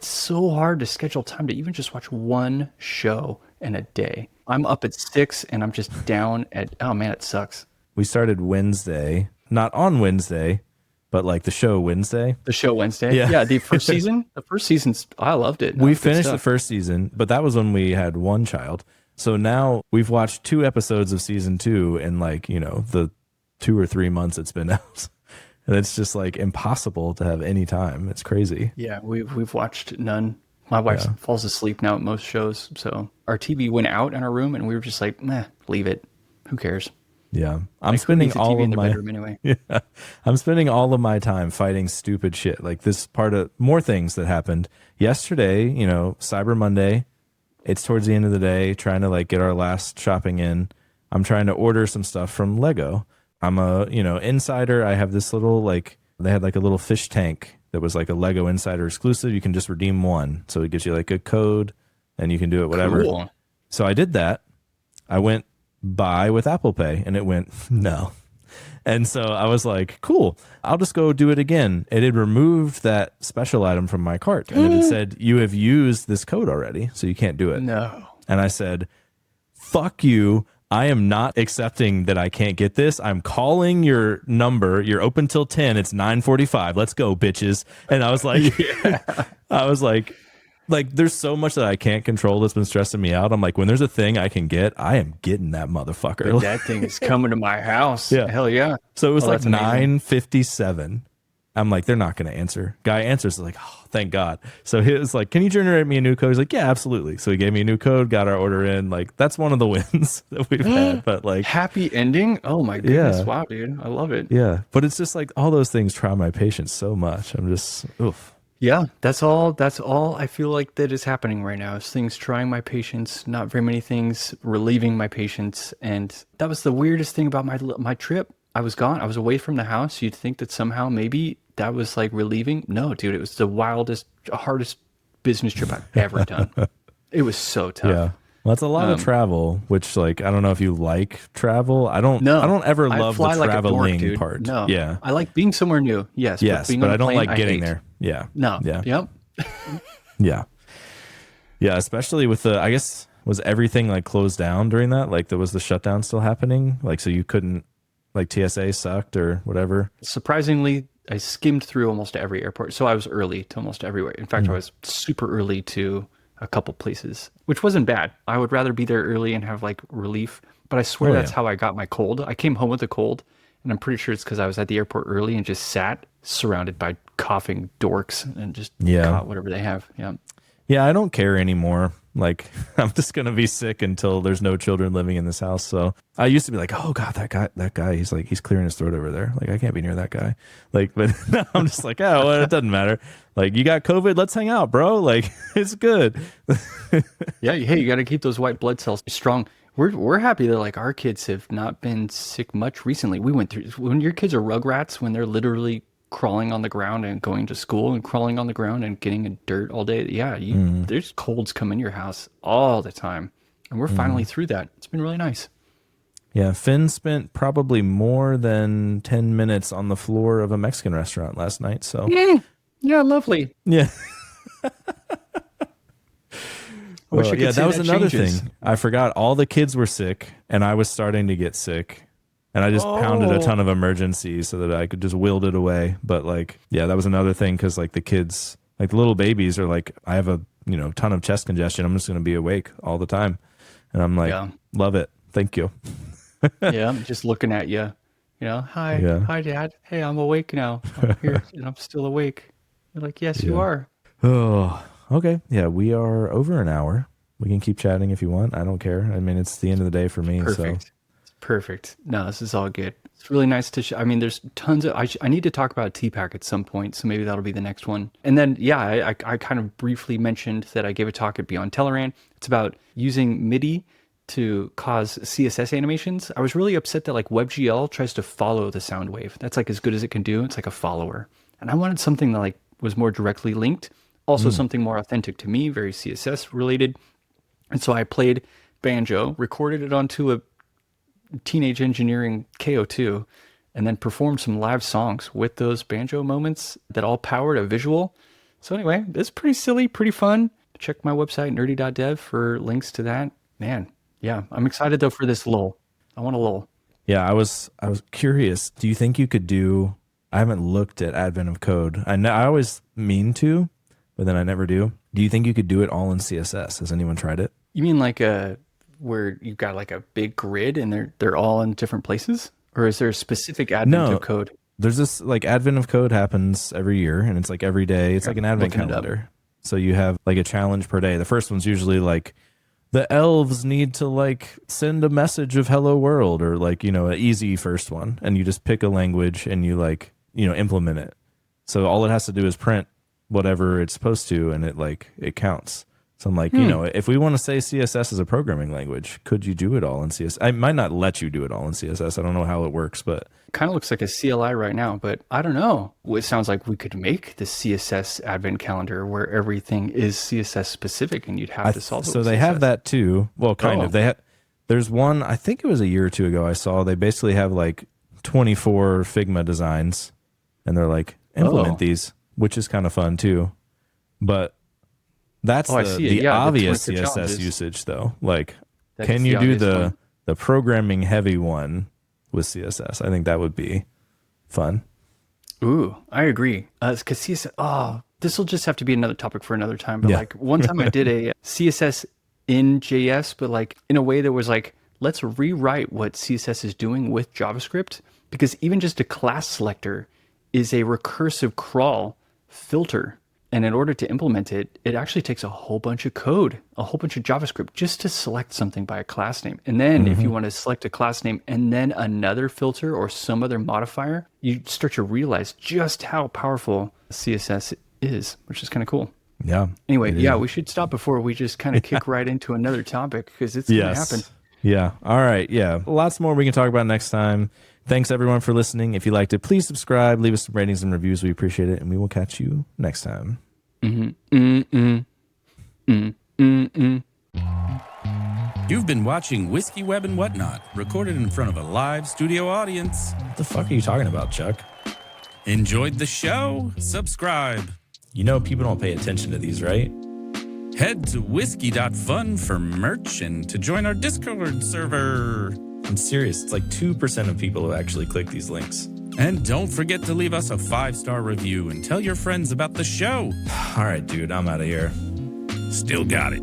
so hard to schedule time to even just watch one show in a day. I'm up at 6 and I'm just down at, oh man, it sucks. We started Wednesday, not on Wednesday, but like the show Wednesday. The show Wednesday. Yeah. The first season, I loved it. We finished the first season, but that was when we had one child. So now we've watched 2 episodes of season 2 in like, the 2 or 3 months it's been out. And it's just like impossible to have any time. It's crazy. Yeah, we've watched none. My wife falls asleep now at most shows. So our TV went out in our room and we were just like, leave it. Who cares? Yeah. I'm Like, who spending needs a all TV of in their my bedroom anyway. yeah, I'm spending all of my time fighting stupid shit. Like this part of more things that happened yesterday, you know, Cyber Monday. It's towards the end of the day, trying to like get our last shopping in. I'm trying to order some stuff from Lego. I'm a, you know, insider. I have this little, like, they had like a little fish tank that was like a Lego Insider exclusive. You can just redeem one. So it gives you like a code and you can do it whatever. Cool. So I did that. I went buy with Apple Pay and it went no. And so I was like, cool, I'll just go do it again. It had removed that special item from my cart and it had said, you have used this code already, so you can't do it. No. And I said, fuck you. I am not accepting that I can't get this. I'm calling your number. You're open till 10. It's 9:45. Let's go, bitches. And I was like, I was like, there's so much that I can't control that's been stressing me out. I'm like, when there's a thing I can get, I am getting that motherfucker. That thing is coming to my house. Yeah. Hell yeah. So it was like that's amazing. 9:57. I'm like, they're not going to answer. Guy answers, like, oh, thank God. So he was like, can you generate me a new code? He's like, yeah, absolutely. So he gave me a new code, got our order in. Like, that's one of the wins that we've had. But like, Happy ending. Oh my goodness. Yeah. Wow, dude. I love it. yeah. But it's just like all those things try my patience so much. I'm just, oof. Yeah, that's all I feel like that is happening right now is things trying my patience, not very many things relieving my patience. And that was the weirdest thing about my trip. I was gone. I was away from the house. You'd think that somehow maybe that was like relieving. No, dude, it was the wildest, hardest business trip I've ever done. It was so tough. Yeah. Well, that's a lot of travel, which like, I don't know if you like travel. I don't ever love the fly like a dork, traveling dude. part. No. Yeah. I like being somewhere new. Yes. Yes. But I don't like getting hate. there. Yeah. No. Yeah. Yep. Yeah. Yeah. Especially with I guess, was everything like closed down during that? Like there was the shutdown still happening? Like, so you couldn't, like TSA sucked or whatever? Surprisingly, I skimmed through almost every airport. So I was early to almost everywhere. In fact, I was super early to a couple places, which wasn't bad. I would rather be there early and have like relief. But I swear that's how I got my cold. I came home with a cold, and I'm pretty sure it's because I was at the airport early and just sat surrounded by coughing dorks and just caught whatever they have. Yeah. Yeah, I don't care anymore. Like, I'm just going to be sick until there's no children living in this house. So I used to be like, oh God, that guy, he's clearing his throat over there. Like, I can't be near that guy. Like, but now I'm just like, oh, well, it doesn't matter. Like, you got COVID, let's hang out, bro. Like, it's good. Yeah. Hey, you got to keep those white blood cells strong. We're happy that like our kids have not been sick much recently. We went through, when your kids are rugrats, when they're literally crawling on the ground and going to school and crawling on the ground and getting in dirt all day. Yeah, there's colds come in your house all the time. And we're finally through that. It's been really nice. Yeah, Finn spent probably more than 10 minutes on the floor of a Mexican restaurant last night. So Yeah, lovely. yeah. I wish I could say that was another changes. thing. I forgot all the kids were sick and I was starting to get sick. And I just pounded a ton of emergencies so that I could just willed it away. But like, yeah, that was another thing because like the kids, like the little babies are like, I have a ton of chest congestion. I'm just going to be awake all the time. And I'm like, love it. Thank you. Yeah, I'm just looking at you. Hi, hi, Dad. Hey, I'm awake now. I'm here and I'm still awake. You're like, yes, you are. Oh, okay. Yeah, we are over an hour. We can keep chatting if you want. I don't care. I mean, it's the end of the day for me. Perfect. So. Perfect. No, this is all good. It's really nice to I mean, there's tons of, I need to talk about TPAC at some point, so maybe that'll be the next one. And then, yeah, I kind of briefly mentioned that I gave a talk at Beyond Tellerrand. It's about using MIDI to cause CSS animations. I was really upset that like WebGL tries to follow the sound wave. That's like as good as it can do. It's like a follower. And I wanted something that like was more directly linked, also something more authentic to me, very CSS related. And so I played banjo, recorded it onto a Teenage Engineering KO2, and then performed some live songs with those banjo moments that all powered a visual. So anyway, it's pretty silly, pretty fun. Check my website, nerdy.dev, for links to that. Man, yeah, I'm excited though for this lull. I want a lull. Yeah, I was curious. Do you think you could do? I haven't looked at Advent of Code. I know I always mean to, but then I never do. Do you think you could do it all in CSS? Has anyone tried it? You mean like where you've got like a big grid and they're all in different places? Or is there a specific Advent of Code? There's this like Advent of Code happens every year and it's like every day. It's like an Advent calendar. So you have like a challenge per day. The first one's usually like the elves need to like send a message of hello world, or like, you know, an easy first one, and you just pick a language and you like, you know, implement it. So all it has to do is print whatever it's supposed to, and it counts. So I'm like, you know, if we want to say CSS is a programming language, could you do it all in CSS? I might not let you do it all in CSS. I don't know how it works, but Kind of looks like a CLI right now, but I don't know. It sounds like we could make the CSS advent calendar where everything is CSS specific, and you'd have to solve it. So with they CSS. have that too. Well, kind of. There's one, I think it was a year or two ago I saw, they basically have like 24 Figma designs, and they're like, implement these, which is kind of fun too. But that's the obvious the CSS challenges. usage though. Like, That can is you the do obvious the programming heavy one with CSS? I think that would be fun. Ooh, I agree. Because CSS, this will just have to be another topic for another time. But Yeah. like one time I did a CSS in JS, but like in a way that was like, let's rewrite what CSS is doing with JavaScript. Because even just a class selector is a recursive crawl filter. And in order to implement it, it actually takes a whole bunch of code, a whole bunch of JavaScript just to select something by a class name. And then if you want to select a class name and then another filter or some other modifier, you start to realize just how powerful CSS is, which is kind of cool. Yeah. Anyway, we should stop before we just kind of kick right into another topic, because it's going to happen. Yeah. All right. Yeah. Lots more we can talk about next time. Thanks everyone for listening. If you liked it, please subscribe, leave us some ratings and reviews. We appreciate it, and we will catch you next time. You've been watching Whiskey, Web, and Whatnot, recorded in front of a live studio audience. What the fuck are you talking about, Chuck? Enjoyed the show? Subscribe. You know people don't pay attention to these, right? Head to whiskey.fun for merch and to join our Discord server. I'm serious. It's like 2% of people who actually click these links. And don't forget to leave us a 5-star review and tell your friends about the show. All right, dude, I'm out of here. Still got it.